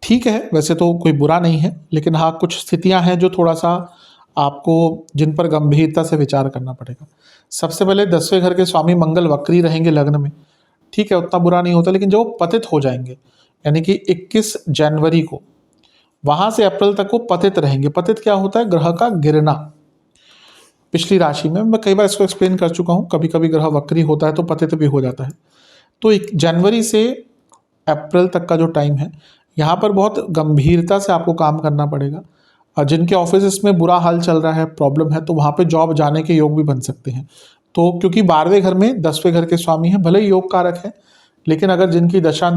ठीक है, वैसे तो कोई बुरा नहीं है, लेकिन हाँ कुछ स्थितियां हैं जो थोड़ा सा आपको, जिन पर गंभीरता से विचार करना पड़ेगा। सबसे पहले 10वें घर के स्वामी मंगल वक्री रहेंगे लग्न में, ठीक है, उतना बुरा नहीं होता, लेकिन जो पतित हो जाएंगे, यानी कि 21 जनवरी को, वहाँ से अप्रैल तक वो पतित रहेंगे। पतित क्या होता है, ग्रह का गिरना पिछली राशि में। मैं कई बार इसको एक्सप्लेन कर चुका हूँ। कभी कभी ग्रह वक्री होता है तो पतित भी हो जाता है। तो 1 जनवरी से अप्रैल तक का जो टाइम है, यहाँ पर बहुत गंभीरता से आपको काम करना पड़ेगा। जिनके ऑफिस में बुरा हाल चल रहा है, प्रॉब्लम है, तो वहाँ पे जॉब जाने के योग भी बन सकते हैं। तो क्योंकि 12वें घर में 10वें घर के स्वामी हैं, भले ही योग कारक है, लेकिन अगर जिनकी दशा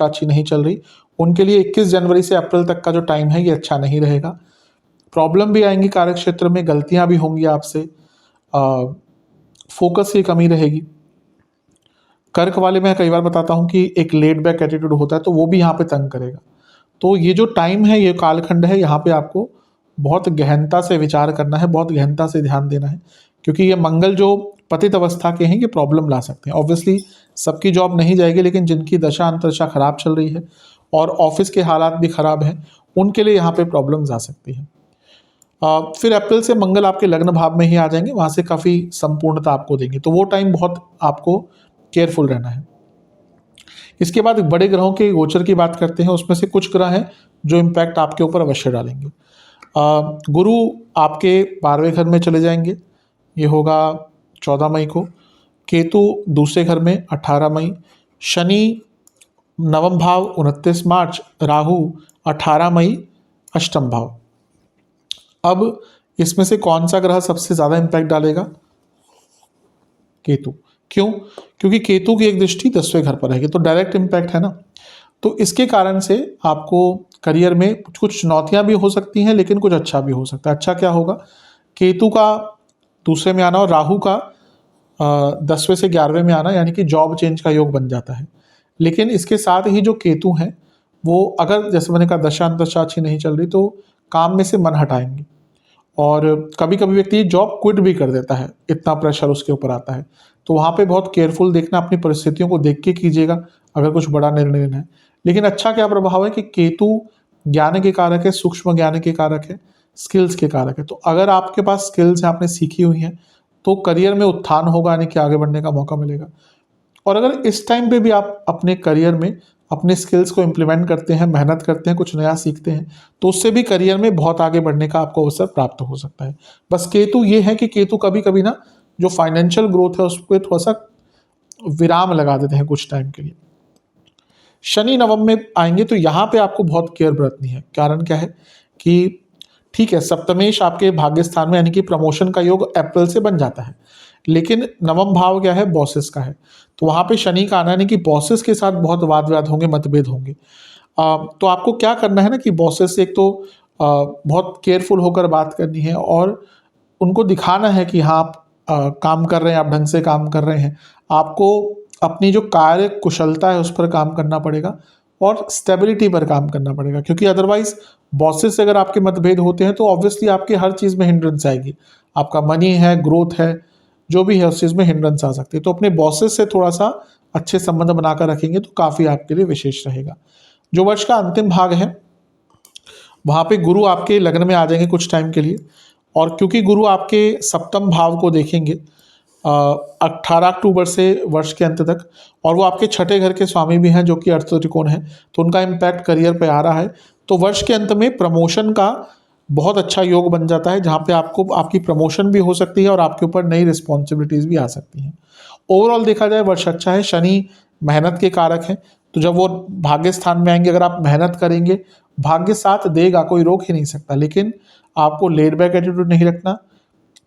अच्छी नहीं चल रही, उनके लिए 21 जनवरी से अप्रैल तक का जो टाइम है, ये अच्छा नहीं रहेगा। प्रॉब्लम भी आएंगी कार्य क्षेत्र में, गलतियां भी होंगी आपसे, फोकस की कमी रहेगी। कर्क वाले मैं कई बार बताता हूँ कि एक लेड बैक एटीट्यूड होता है, तो वो भी यहाँ पे तंग करेगा। तो ये जो टाइम है, ये कालखंड है, यहाँ पे आपको बहुत गहनता से विचार करना है, बहुत गहनता से ध्यान देना है, क्योंकि ये मंगल जो पतित अवस्था के हैं, ये प्रॉब्लम ला सकते हैं। ऑब्वियसली सबकी जॉब नहीं जाएगी, लेकिन जिनकी दशा अंतरदशा खराब चल रही है और ऑफिस के हालात भी खराब हैं, उनके लिए यहाँ पे प्रॉब्लम्स आ सकती हैं। फिर अप्रैल से मंगल आपके लग्न भाव में ही आ जाएंगे, वहाँ से काफ़ी संपूर्णता आपको देंगे, तो वो टाइम बहुत आपको केयरफुल रहना है। इसके बाद बड़े ग्रहों के गोचर की बात करते हैं, उसमें से कुछ ग्रह हैं जो इम्पैक्ट आपके ऊपर अवश्य डालेंगे। गुरु आपके 12वें घर में चले जाएंगे, ये होगा 14 मई को। केतु दूसरे घर में 18 मई, शनि नवम भाव 29 मार्च, राहु 18 मई अष्टम भाव। अब इसमें से कौन सा ग्रह सबसे ज़्यादा इम्पैक्ट डालेगा? केतु। क्यों? क्योंकि केतु की एक दृष्टि 10वें घर पर रहेगी, तो डायरेक्ट इम्पैक्ट है ना। तो इसके कारण से आपको करियर में कुछ चुनौतियां भी हो सकती हैं, लेकिन कुछ अच्छा भी हो सकता है। अच्छा क्या होगा? केतु का दूसरे में आना और राहु का 10वें से 11वें में आना, यानी कि जॉब चेंज का योग बन जाता है। लेकिन इसके साथ ही जो केतु हैं, वो अगर जैसे मैंने कहा दशा अंतरदशा अच्छी नहीं चल रही, तो काम में से मन हटाएंगे और कभी कभी व्यक्ति जॉब क्विट भी कर देता है, इतना प्रेशर उसके ऊपर आता है। तो वहाँ पे बहुत केयरफुल देखना, अपनी परिस्थितियों को देख के कीजिएगा अगर कुछ बड़ा निर्णय लेना है। लेकिन अच्छा क्या प्रभाव है कि केतु ज्ञान के कारक है, सूक्ष्म ज्ञान के कारक है, स्किल्स के कारक है। तो अगर आपके पास स्किल्स हैं, आपने सीखी हुई हैं, तो करियर में उत्थान होगा, यानी कि आगे बढ़ने का मौका मिलेगा। और अगर इस टाइम पे भी आप अपने करियर में अपने स्किल्स को इम्प्लीमेंट करते हैं, मेहनत करते हैं, कुछ नया सीखते हैं, तो उससे भी करियर में बहुत आगे बढ़ने का आपको अवसर प्राप्त हो सकता है। बस केतु ये है कि केतु कभी कभी ना जो फाइनेंशियल ग्रोथ है, उस पर थोड़ा सा विराम लगा देते हैं कुछ टाइम के लिए। शनि नवम में आएंगे, तो यहाँ पे आपको बहुत केयर बरतनी है। कारण क्या है कि ठीक है, सप्तमेश आपके भाग्य स्थान में, यानी कि प्रमोशन का योग अप्रैल से बन जाता है, लेकिन नवम भाव क्या है? बॉसेस का है। तो वहाँ पे शनि का आना, यानी कि बॉसेस के साथ बहुत वाद विवाद होंगे, मतभेद होंगे। तो आपको क्या करना है ना कि बॉसेस से एक तो बहुत केयरफुल होकर बात करनी है और उनको दिखाना है कि हाँ आप काम कर रहे हैं, आप ढंग से काम कर रहे हैं। आपको अपनी जो कार्य कुशलता है उस पर काम करना पड़ेगा और स्टेबिलिटी पर काम करना पड़ेगा, क्योंकि अदरवाइज बॉसेस से अगर आपके मतभेद होते हैं तो ऑब्वियसली आपकी हर चीज़ में हिंड्रेंस आएगी। आपका मनी है, ग्रोथ है, जो भी है उस चीज़ में हिंड्रेंस आ सकती है। तो अपने बॉसेस से थोड़ा सा अच्छे संबंध बनाकर रखेंगे तो काफ़ी आपके लिए विशेष रहेगा। जो वर्ष का अंतिम भाग है, वहाँ पे गुरु आपके लग्न में आ जाएंगे कुछ टाइम के लिए, और क्योंकि गुरु आपके सप्तम भाव को देखेंगे 18 अक्टूबर से वर्ष के अंत तक, और वो आपके छठे घर के स्वामी भी हैं जो कि अर्थ त्रिकोण है, तो उनका इम्पैक्ट करियर पे आ रहा है। तो वर्ष के अंत में प्रमोशन का बहुत अच्छा योग बन जाता है, जहाँ पे आपको आपकी प्रमोशन भी हो सकती है और आपके ऊपर नई रिस्पॉन्सिबिलिटीज़ भी आ सकती हैं। ओवरऑल देखा जाए वर्ष अच्छा है। शनि मेहनत के कारक हैं, तो जब वो भाग्य स्थान में आएंगे, अगर आप मेहनत करेंगे, भाग्य साथ देगा, कोई रोक ही नहीं सकता। लेकिन आपको लेड बैक एटीट्यूड नहीं रखना,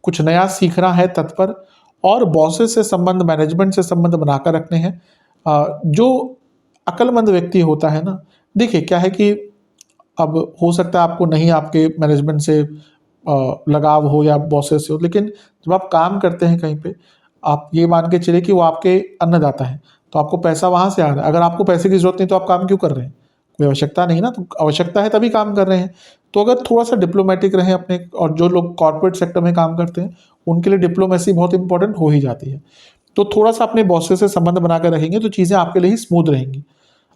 कुछ नया सीखना है तत्पर, और बॉसेस से संबंध, मैनेजमेंट से संबंध बनाकर रखने हैं। जो अक्लमंद व्यक्ति होता है ना, देखिए क्या है कि अब हो सकता है आपको नहीं आपके मैनेजमेंट से लगाव हो या बॉसेस से हो, लेकिन जब आप काम करते हैं कहीं पे, आप ये मान के चलिए कि वो आपके अन्नदाता है, तो आपको पैसा वहाँ से आ रहा है। अगर आपको पैसे की जरूरत नहीं तो आप काम क्यों कर रहे हैं? कोई आवश्यकता नहीं ना, तो आवश्यकता है तभी काम कर रहे हैं। तो अगर थोड़ा सा डिप्लोमेटिक रहें अपने, और जो लोग कॉर्पोरेट सेक्टर में काम करते हैं उनके लिए डिप्लोमेसी बहुत इंपॉर्टेंट हो ही जाती है। तो थोड़ा सा अपने बॉसेस से संबंध बनाकर रखेंगे तो चीज़ें आपके लिए ही स्मूथ रहेंगी।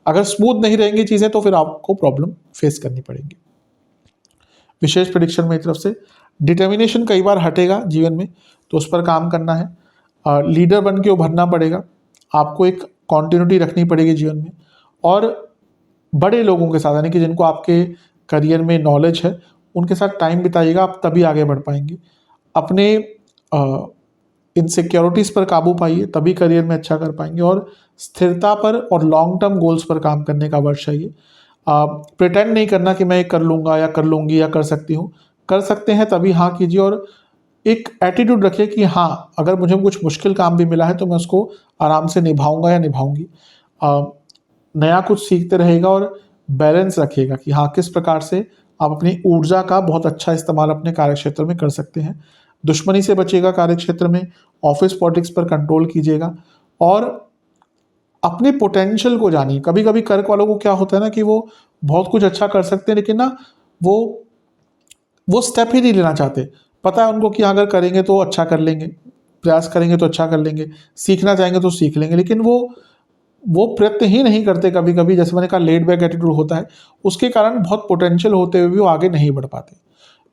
अगर स्मूथ नहीं रहेंगी चीज़ें तो फिर आपको प्रॉब्लम फेस करनी पड़ेगी। विशेष प्रेडिक्शन मेरी तरफ से, डिटर्मिनेशन कई बार हटेगा जीवन में, तो उस पर काम करना है। लीडर बन के उभरना पड़ेगा, आपको एक कॉन्टिन्यूटी रखनी पड़ेगी जीवन में, और बड़े लोगों के साथ, यानी कि जिनको आपके करियर में नॉलेज है, उनके साथ टाइम बिताइएगा, आप तभी आगे बढ़ पाएंगे। अपने इनसिक्योरिटीज़ पर काबू पाइए, तभी करियर में अच्छा कर पाएंगे। और स्थिरता पर और लॉन्ग टर्म गोल्स पर काम करने का वर्ष है ये। प्रिटेंड नहीं करना कि मैं ये कर लूँगा या कर लूँगी या कर सकती हूँ। कर सकते हैं तभी हाँ कीजिए, और एक एटीट्यूड रखिए कि हाँ, अगर मुझे कुछ मुश्किल काम भी मिला है तो मैं उसको आराम से निभाऊंगा या निभाऊंगी। नया कुछ सीखते रहेगा, और बैलेंस रखिएगा कि हाँ, किस प्रकार से आप अपनी ऊर्जा का बहुत अच्छा इस्तेमाल अपने कार्यक्षेत्र में कर सकते हैं। दुश्मनी से बचिएगा कार्यक्षेत्र में, ऑफिस पॉलिटिक्स पर कंट्रोल कीजिएगा, और अपने पोटेंशियल को जानिए। कभी कभी कर्क वालों को क्या होता है ना कि वो बहुत कुछ अच्छा कर सकते हैं, लेकिन ना वो स्टेप ही नहीं लेना चाहते। पता है उनको कि अगर करेंगे तो अच्छा कर लेंगे, प्रयास करेंगे तो अच्छा कर लेंगे, सीखना चाहेंगे तो सीख लेंगे, लेकिन वो प्रयत्न ही नहीं करते। कभी कभी जैसे मैंने कहा लेड बैक एटीट्यूड होता है, उसके कारण बहुत पोटेंशियल होते हुए भी वो आगे नहीं बढ़ पाते।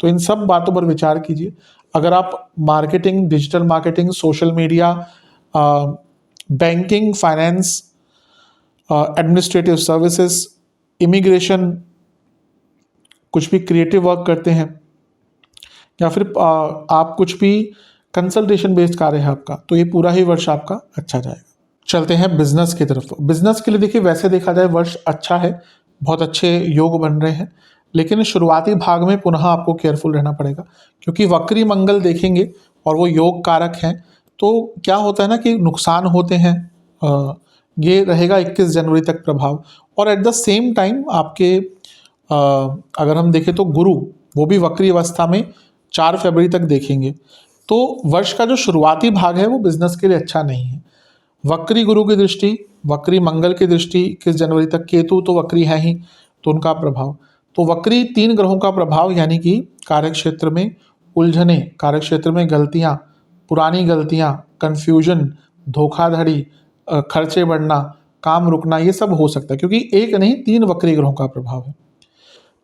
तो इन सब बातों पर विचार कीजिए। अगर आप marketing, digital marketing, social media, banking, finance, administrative services, immigration, कुछ भी क्रिएटिव वर्क करते हैं, या फिर आप कुछ भी कंसल्टेशन बेस्ड कार्य है आपका, तो ये पूरा ही वर्ष आपका अच्छा जाएगा। चलते हैं बिजनेस की तरफ। बिजनेस के लिए देखिए, वैसे देखा जाए वर्ष अच्छा है, बहुत अच्छे योग बन रहे हैं, लेकिन शुरुआती भाग में पुनः आपको केयरफुल रहना पड़ेगा, क्योंकि वक्री मंगल देखेंगे और वो योग कारक हैं। तो क्या होता है ना कि नुकसान होते हैं। ये रहेगा 21 जनवरी तक प्रभाव। और एट द सेम टाइम आपके अगर हम देखें तो गुरु, वो भी वक्री अवस्था में 4 फरवरी तक देखेंगे। तो वर्ष का जो शुरुआती भाग है वो बिजनेस के लिए अच्छा नहीं है। वक्री गुरु की दृष्टि, वक्री मंगल की दृष्टि 21 जनवरी तक, केतु तो वक्री है ही, तो उनका प्रभाव, तो वक्री 3 ग्रहों का प्रभाव, यानी कि कार्यक्षेत्र में उलझने, कार्यक्षेत्र में गलतियां, पुरानी गलतियां, कंफ्यूजन, धोखाधड़ी, खर्चे बढ़ना, काम रुकना, ये सब हो सकता है, क्योंकि एक नहीं 3 वक्री ग्रहों का प्रभाव है।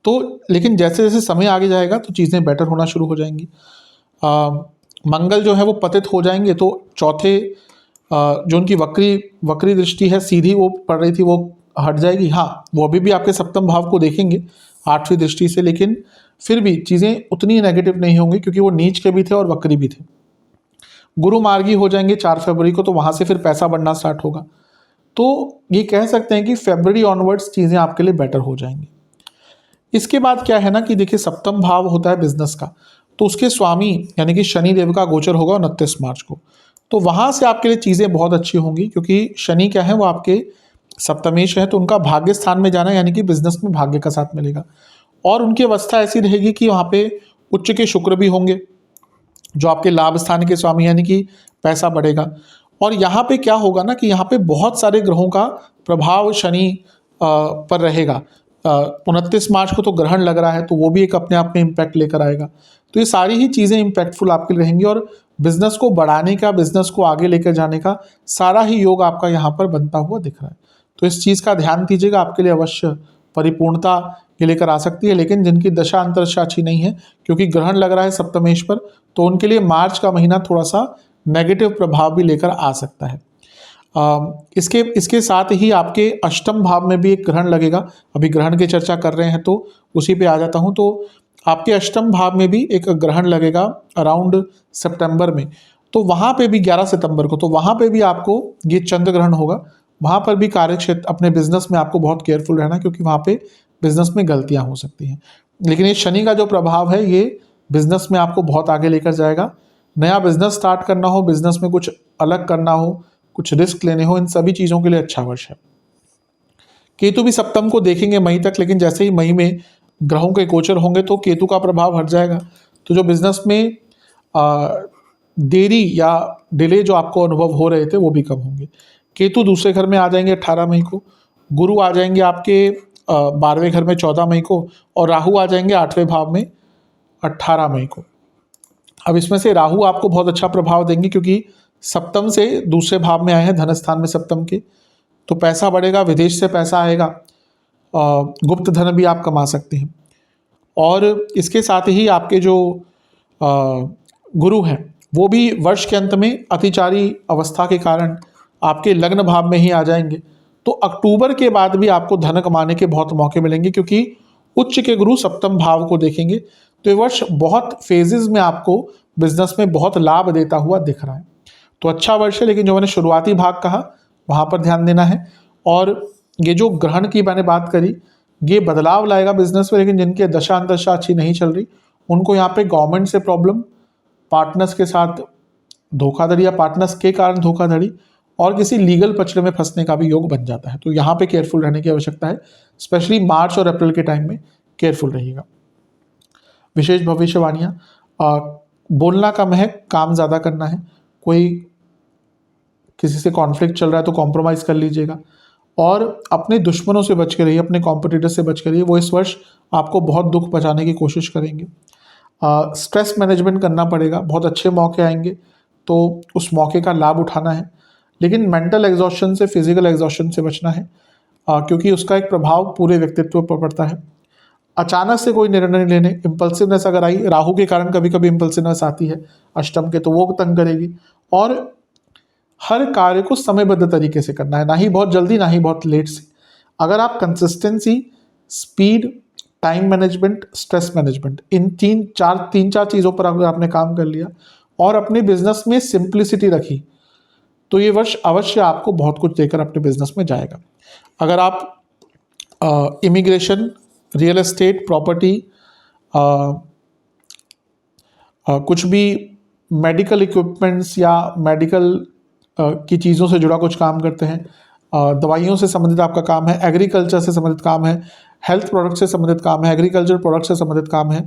तो लेकिन जैसे जैसे समय आगे जाएगा तो चीज़ें बेटर होना शुरू हो जाएंगी। मंगल जो है वो पतित हो जाएंगे, तो चौथे जो उनकी वक्री दृष्टि है सीधी वो पड़ रही थी, वो हट जाएगी। हाँ, वो अभी भी आपके सप्तम भाव को देखेंगे 8वीं दृष्टि से, लेकिन फिर भी चीज़ें उतनी नेगेटिव नहीं होंगी, क्योंकि वो नीच के भी थे और वक्री भी थे। गुरु मार्गी हो जाएंगे 4 फरवरी को, तो वहाँ से फिर पैसा बढ़ना स्टार्ट होगा। तो ये कह सकते हैं कि फरवरी ऑनवर्ड्स चीज़ें आपके लिए बेटर हो जाएंगी। इसके बाद क्या है ना कि देखिए, सप्तम भाव होता है बिजनेस का, तो उसके स्वामी यानी कि शनि देव का गोचर होगा 29 मार्च को। तो वहाँ से आपके लिए चीज़ें बहुत अच्छी होंगी, क्योंकि शनि क्या है, वो आपके सप्तमेश है, तो उनका भाग्य स्थान में जाना, यानी कि बिजनेस में भाग्य का साथ मिलेगा। और उनकी अवस्था ऐसी रहेगी कि वहाँ पे उच्च के शुक्र भी होंगे, जो आपके लाभ स्थान के स्वामी, यानी कि पैसा बढ़ेगा। और यहाँ पे क्या होगा ना कि यहाँ पे बहुत सारे ग्रहों का प्रभाव शनि पर रहेगा। 29 मार्च को तो ग्रहण लग रहा है, तो वो भी एक अपने आप में इम्पैक्ट लेकर आएगा। तो ये सारी ही चीज़ें इम्पैक्टफुल आपके लिए रहेंगी, और बिजनेस को बढ़ाने का, बिजनेस को आगे लेकर जाने का सारा ही योग आपका यहाँ पर बनता हुआ दिख रहा है। तो इस चीज़ का ध्यान दीजिएगा, आपके लिए अवश्य परिपूर्णता ये लेकर आ सकती है। लेकिन जिनकी दशा अंतरदशा अच्छी नहीं है, क्योंकि ग्रहण लग रहा है सप्तमेश पर, तो उनके लिए मार्च का महीना थोड़ा सा नेगेटिव प्रभाव भी लेकर आ सकता है। इसके साथ ही आपके अष्टम भाव में भी एक ग्रहण लगेगा। अभी ग्रहण की चर्चा कर रहे हैं तो उसी पे आ जाता हूँ। तो आपके अष्टम भाव में भी एक ग्रहण लगेगा अराउंड सितंबर में, तो वहाँ पे भी 11 सितंबर को, तो वहाँ पे भी आपको ये चंद्र ग्रहण होगा। वहाँ पर भी कार्यक्षेत्र, अपने बिजनेस में आपको बहुत केयरफुल रहना, क्योंकि वहाँ पे बिजनेस में गलतियाँ हो सकती हैं। लेकिन ये शनि का जो प्रभाव है, ये बिजनेस में आपको बहुत आगे लेकर जाएगा। नया बिजनेस स्टार्ट करना हो, बिजनेस में कुछ अलग करना हो, कुछ रिस्क लेने हो, इन सभी चीज़ों के लिए अच्छा वर्ष है। केतु भी सप्तम को देखेंगे मई तक, लेकिन जैसे ही मई में ग्रहों के गोचर होंगे तो केतु का प्रभाव हट जाएगा। तो जो बिजनेस में देरी या डिले जो आपको अनुभव हो रहे थे, वो भी कम होंगे। केतु दूसरे घर में आ जाएंगे 18 मई को, गुरु आ जाएंगे आपके 12वें घर में 14 मई को, और राहु आ जाएंगे 8वें भाव में 18 मई को। अब इसमें से राहु आपको बहुत अच्छा प्रभाव देंगे, क्योंकि सप्तम से दूसरे भाव में आए हैं, धन स्थान में सप्तम के, तो पैसा बढ़ेगा, विदेश से पैसा आएगा, गुप्त धन भी आप कमा सकते हैं। और इसके साथ ही आपके जो गुरु हैं, वो भी वर्ष के अंत में अतिचारी अवस्था के कारण आपके लग्न भाव में ही आ जाएंगे। तो अक्टूबर के बाद भी आपको धन कमाने के बहुत मौके मिलेंगे, क्योंकि उच्च के गुरु सप्तम भाव को देखेंगे। तो ये वर्ष बहुत फेजेस में आपको बिजनेस में बहुत लाभ देता हुआ दिख रहा है। तो अच्छा वर्ष है, लेकिन जो मैंने शुरुआती भाग कहा वहाँ पर ध्यान देना है। और ये जो ग्रहण की मैंने बात करी, ये बदलाव लाएगा बिजनेस में, लेकिन जिनकी दशा अंतशा अच्छी नहीं चल रही उनको यहाँ पे गवर्नमेंट से प्रॉब्लम, पार्टनर्स के साथ धोखाधड़ी या पार्टनर्स के कारण धोखाधड़ी और किसी लीगल पचड़े में फंसने का भी योग बन जाता है। तो यहाँ पे केयरफुल रहने की आवश्यकता है, स्पेशली मार्च और अप्रैल के टाइम में केयरफुल रहिएगा। विशेष भविष्यवाणियाँ, बोलना कम है, काम ज़्यादा करना है। कोई किसी से कॉन्फ्लिक्ट चल रहा है तो कॉम्प्रोमाइज़ कर लीजिएगा और अपने दुश्मनों से बच के रहिए, अपने कॉम्पिटिटर से बच के रहिए। वो इस वर्ष आपको बहुत दुख पहुँचाने की कोशिश करेंगे। स्ट्रेस मैनेजमेंट करना पड़ेगा, बहुत अच्छे मौके आएंगे तो उस मौके का लाभ उठाना है, लेकिन मेंटल एग्जॉस्शन से, फिजिकल एग्जॉस्शन से बचना है, क्योंकि उसका एक प्रभाव पूरे व्यक्तित्व पर पड़ता है। अचानक से कोई निर्णय लेने, इम्पल्सिवनेस अगर आई, राहु के कारण कभी कभी इम्पल्सिवनेस आती है अष्टम के, तो वो तंग करेगी। और हर कार्य को समयबद्ध तरीके से करना है, ना ही बहुत जल्दी ना ही बहुत लेट से। अगर आप consistency, speed, time management, stress management, इन तीन चार चीज़ों पर अगर आपने काम कर लिया और अपने बिजनेस में सिंप्लिसिटी रखी, तो ये वर्ष अवश्य आपको बहुत कुछ देकर अपने बिजनेस में जाएगा। अगर आप इमिग्रेशन, रियल एस्टेट, प्रॉपर्टी, कुछ भी मेडिकल इक्विपमेंट्स या मेडिकल की चीज़ों से जुड़ा कुछ काम करते हैं, दवाइयों से संबंधित आपका काम है, एग्रीकल्चर से संबंधित काम है, हेल्थ प्रोडक्ट से संबंधित काम है, एग्रीकल्चर प्रोडक्ट से संबंधित काम है,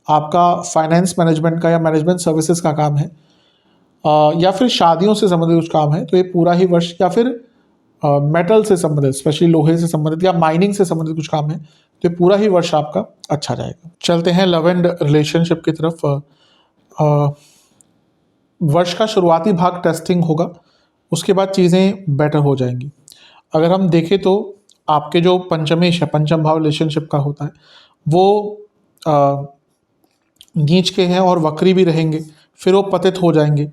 आपका फाइनेंस मैनेजमेंट का या मैनेजमेंट सर्विसेज का काम है, या फिर शादियों से संबंधित कुछ काम है, तो ये पूरा ही वर्ष, या फिर मेटल से संबंधित, स्पेशली लोहे से संबंधित या माइनिंग से संबंधित कुछ काम है, तो ये पूरा ही वर्ष आपका अच्छा जाएगा। चलते हैं लव एंड रिलेशनशिप की तरफ। वर्ष का शुरुआती भाग टेस्टिंग होगा, उसके बाद चीज़ें बेटर हो जाएंगी। अगर हम देखें तो आपके जो पंचमेश है, पंचम भाव रिलेशनशिप का होता है, वो नीच के हैं और वक्री भी रहेंगे, फिर वो पतित हो जाएंगे।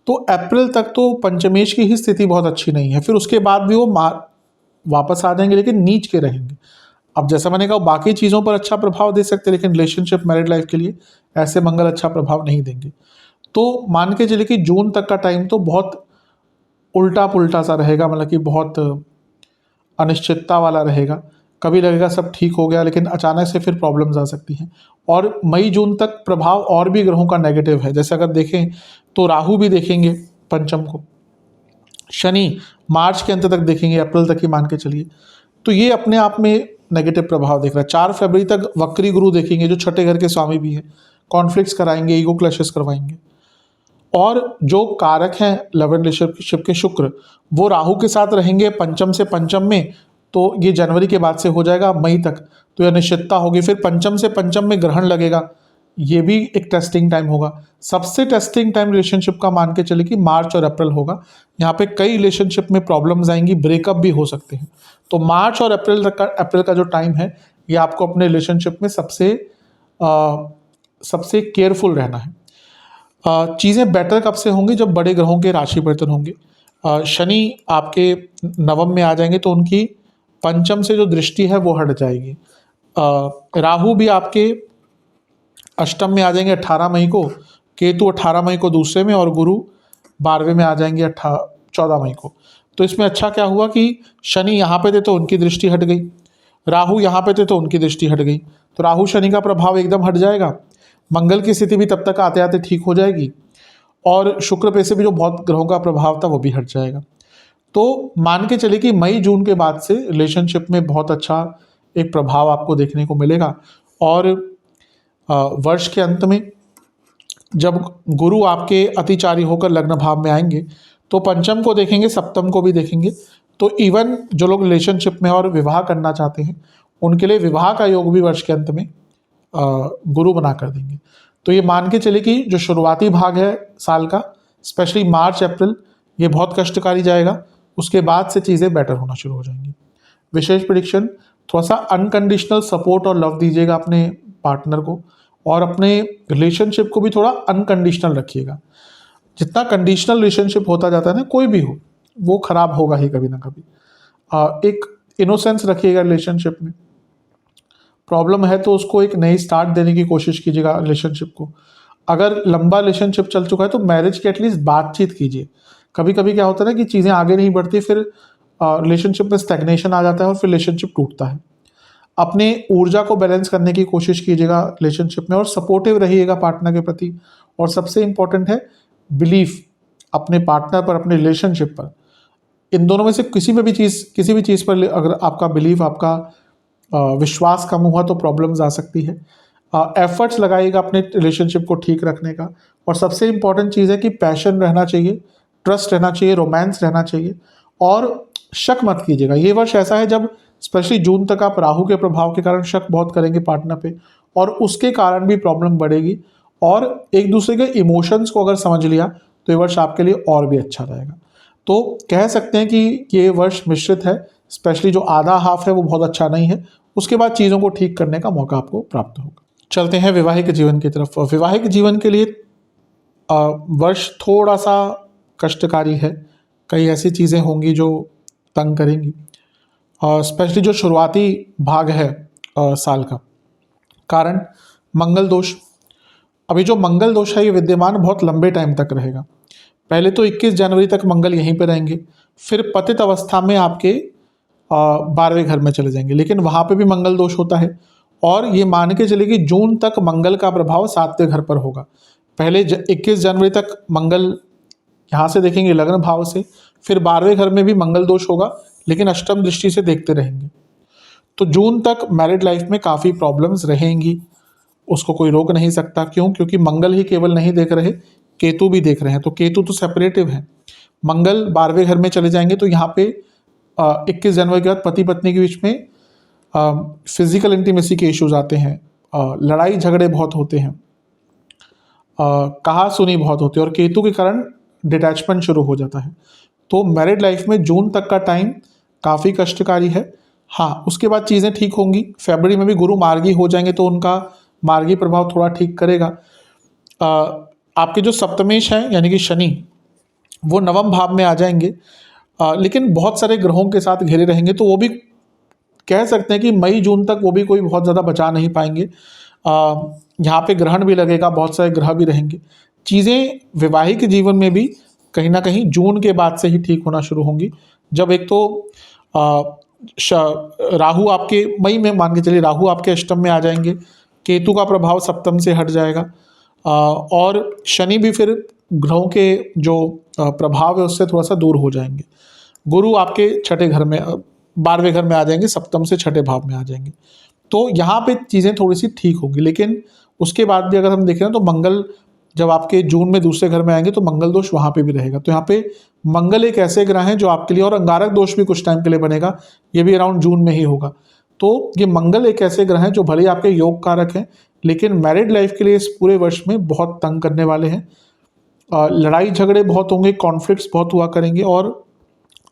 तो अप्रैल तक तो पंचमेश की ही स्थिति बहुत अच्छी नहीं है, फिर उसके बाद भी वो वापस आ जाएंगे, लेकिन नीच के रहेंगे। अब जैसा मैंने कहा, बाकी चीज़ों पर अच्छा प्रभाव दे सकते हैं, लेकिन रिलेशनशिप, मैरिड लाइफ के लिए ऐसे मंगल अच्छा प्रभाव नहीं देंगे। तो मान के चलिए कि जून तक का टाइम तो बहुत उल्टा पुल्टा सा रहेगा, मतलब कि बहुत अनिश्चितता वाला रहेगा। कभी लगेगा सब ठीक हो गया, लेकिन अचानक से फिर प्रॉब्लम्स आ सकती हैं। और मई जून तक प्रभाव और भी ग्रहों का नेगेटिव है। जैसे अगर देखें तो राहु भी देखेंगे पंचम को, शनि मार्च के अंत तक देखेंगे, अप्रैल तक ही मान के चलिए, तो ये अपने आप में नेगेटिव प्रभाव देख रहा है। 4 फरवरी तक वक्री गुरु देखेंगे, जो छठे घर के स्वामी भी हैं, कॉन्फ्लिक्ट्स कराएंगे, ईगो क्लैशेस करवाएंगे। और जो कारक हैं लव एंड रिलेशनशिप के शुक्र, वो राहु के साथ रहेंगे पंचम से पंचम में, तो ये जनवरी के बाद से हो जाएगा मई तक, तो यह अनिश्चितता होगी। फिर पंचम से पंचम में ग्रहण लगेगा, ये भी एक टेस्टिंग टाइम होगा। सबसे टेस्टिंग टाइम रिलेशनशिप का मान के चले कि मार्च और अप्रैल होगा। यहाँ पे कई रिलेशनशिप में प्रॉब्लम्स आएंगी, ब्रेकअप भी हो सकते हैं। तो मार्च और अप्रैल तक का, अप्रैल का जो टाइम है, ये आपको अपने रिलेशनशिप में सबसे केयरफुल रहना है। चीज़ें बेटर कब से होंगी? जब बड़े ग्रहों के राशि परिवर्तन होंगे। शनि आपके नवम में आ जाएंगे, तो उनकी पंचम से जो दृष्टि है वो हट जाएगी। राहु भी आपके अष्टम में आ जाएंगे 18 मई को, केतु 18 मई को दूसरे में, और गुरु 12वें में आ जाएंगे 14 मई को। तो इसमें अच्छा क्या हुआ कि शनि यहाँ पे थे तो उनकी दृष्टि हट गई, राहु यहाँ पे थे तो उनकी दृष्टि हट गई, तो राहु शनि का प्रभाव एकदम हट जाएगा। मंगल की स्थिति भी तब तक आते आते ठीक हो जाएगी, और शुक्र पे से भी जो बहुत ग्रहों का प्रभाव था वो भी हट जाएगा। तो मान के चले कि मई जून के बाद से रिलेशनशिप में बहुत अच्छा एक प्रभाव आपको देखने को मिलेगा। और वर्ष के अंत में जब गुरु आपके अतिचारी होकर लग्न भाव में आएंगे, तो पंचम को देखेंगे, सप्तम को भी देखेंगे। तो इवन जो लोग रिलेशनशिप में और विवाह करना चाहते हैं, उनके लिए विवाह का योग भी वर्ष के अंत में गुरु बना कर देंगे। तो ये मान के चले कि जो शुरुआती भाग है साल का, स्पेशली मार्च अप्रैल, ये बहुत कष्टकारी जाएगा। उसके बाद से चीज़ें बेटर होना शुरू हो जाएंगी। विशेष प्रेडिक्शन, थोड़ा सा अनकंडीशनल सपोर्ट और लव दीजिएगा अपने पार्टनर को, और अपने रिलेशनशिप को भी थोड़ा अनकंडीशनल रखिएगा। जितना कंडीशनल रिलेशनशिप होता जाता है ना, कोई भी हो, वो खराब होगा ही कभी ना कभी। एक इनोसेंस रखिएगा रिलेशनशिप में। प्रॉब्लम है तो उसको एक नई स्टार्ट देने की कोशिश कीजिएगा रिलेशनशिप को। अगर लंबा रिलेशनशिप चल चुका है तो मैरिज की एटलीस्ट बातचीत कीजिए। कभी कभी क्या होता है ना कि चीज़ें आगे नहीं बढ़ती, फिर रिलेशनशिप में स्टैग्नेशन आ जाता है और फिर रिलेशनशिप टूटता है। अपने ऊर्जा को बैलेंस करने की कोशिश कीजिएगा रिलेशनशिप में और सपोर्टिव रहिएगा पार्टनर के प्रति। और सबसे इंपॉर्टेंट है बिलीफ अपने पार्टनर पर, अपने रिलेशनशिप पर। इन दोनों में से किसी भी चीज़ पर अगर आपका बिलीफ, आपका विश्वास कम हुआ तो प्रॉब्लम्स आ सकती है। एफर्ट्स लगाइएगा अपने रिलेशनशिप को ठीक रखने का। और सबसे इंपॉर्टेंट चीज़ है कि पैशन रहना चाहिए, ट्रस्ट रहना चाहिए, रोमांस रहना चाहिए। और शक मत कीजिएगा। ये वर्ष ऐसा है जब स्पेशली जून तक आप राहु के प्रभाव के कारण शक बहुत करेंगे पार्टनर पे, और उसके कारण भी प्रॉब्लम बढ़ेगी। और एक दूसरे के इमोशंस को अगर समझ लिया तो ये वर्ष आपके लिए और भी अच्छा रहेगा। तो कह सकते हैं कि ये वर्ष मिश्रित है, स्पेशली जो आधा हाफ है वो बहुत अच्छा नहीं है। उसके बाद चीज़ों को ठीक करने का मौका आपको प्राप्त होगा। चलते हैं वैवाहिक जीवन की तरफ। वैवाहिक जीवन के लिए वर्ष थोड़ा सा कष्टकारी है। कई ऐसी चीज़ें होंगी जो तंग करेंगी, स्पेशली जो शुरुआती भाग है साल का। कारण मंगल दोष। अभी जो मंगल दोष है ये विद्यमान बहुत लंबे टाइम तक रहेगा। पहले तो 21 जनवरी तक मंगल यहीं पे रहेंगे, फिर पतित अवस्था में आपके 12वें घर में चले जाएंगे, लेकिन वहाँ पे भी मंगल दोष होता है। और ये मान के चलिए कि जून तक मंगल का प्रभाव 7वें घर पर होगा। पहले 21 जनवरी तक मंगल यहाँ से देखेंगे लग्न भाव से, फिर 12वें घर में भी मंगल दोष होगा, लेकिन अष्टम दृष्टि से देखते रहेंगे। तो जून तक मैरिड लाइफ में काफ़ी प्रॉब्लम्स रहेंगी, उसको कोई रोक नहीं सकता। क्यों? क्योंकि मंगल ही केवल नहीं देख रहे, केतु भी देख रहे हैं। तो केतु तो सेपरेटिव है। मंगल 12वें घर में चले जाएंगे तो यहाँ पे 21 जनवरी के बाद पति पत्नी के बीच में फिजिकल इंटीमेसी के इश्यूज आते हैं, लड़ाई झगड़े बहुत होते हैं, कहा सुनी बहुत होती है, और केतु के कारण डिटैचमेंट शुरू हो जाता है। तो मैरिड लाइफ में जून तक का टाइम काफ़ी कष्टकारी है। हाँ, उसके बाद चीज़ें ठीक होंगी। फरवरी में भी गुरु मार्गी हो जाएंगे तो उनका मार्गी प्रभाव थोड़ा ठीक करेगा। आपके जो सप्तमेश हैं यानी कि शनि, वो नवम भाव में आ जाएंगे, लेकिन बहुत सारे ग्रहों के साथ घिरे रहेंगे, तो वो भी कह सकते हैं कि मई जून तक वो भी कोई बहुत ज़्यादा बचा नहीं पाएंगे। यहाँ पे ग्रहण भी लगेगा, बहुत सारे ग्रह भी रहेंगे। चीज़ें वैवाहिक जीवन में भी कहीं ना कहीं जून के बाद से ही ठीक होना शुरू होंगी, जब एक तो राहु आपके मई में, मान के चलिए राहु आपके अष्टम में आ जाएंगे, केतु का प्रभाव सप्तम से हट जाएगा, और शनि भी फिर ग्रहों के जो प्रभाव है उससे थोड़ा सा दूर हो जाएंगे। गुरु आपके छठे घर में, 12वें घर में आ जाएंगे, सप्तम से छठे भाव में आ जाएंगे। तो यहाँ पे चीज़ें थोड़ी सी ठीक होंगी। लेकिन उसके बाद भी अगर हम देखें तो मंगल जब आपके जून में दूसरे घर में आएंगे तो मंगल दोष वहाँ पे भी रहेगा। तो यहाँ पे मंगल एक ऐसे ग्रह हैं जो आपके लिए, और अंगारक दोष भी कुछ टाइम के लिए बनेगा, ये भी अराउंड जून में ही होगा। तो ये मंगल एक ऐसे ग्रह हैं जो भले ही आपके योग कारक हैं, लेकिन मैरिड लाइफ के लिए इस पूरे वर्ष में बहुत तंग करने वाले हैं। लड़ाई झगड़े बहुत होंगे, कॉन्फ्लिक्ट्स बहुत हुआ करेंगे, और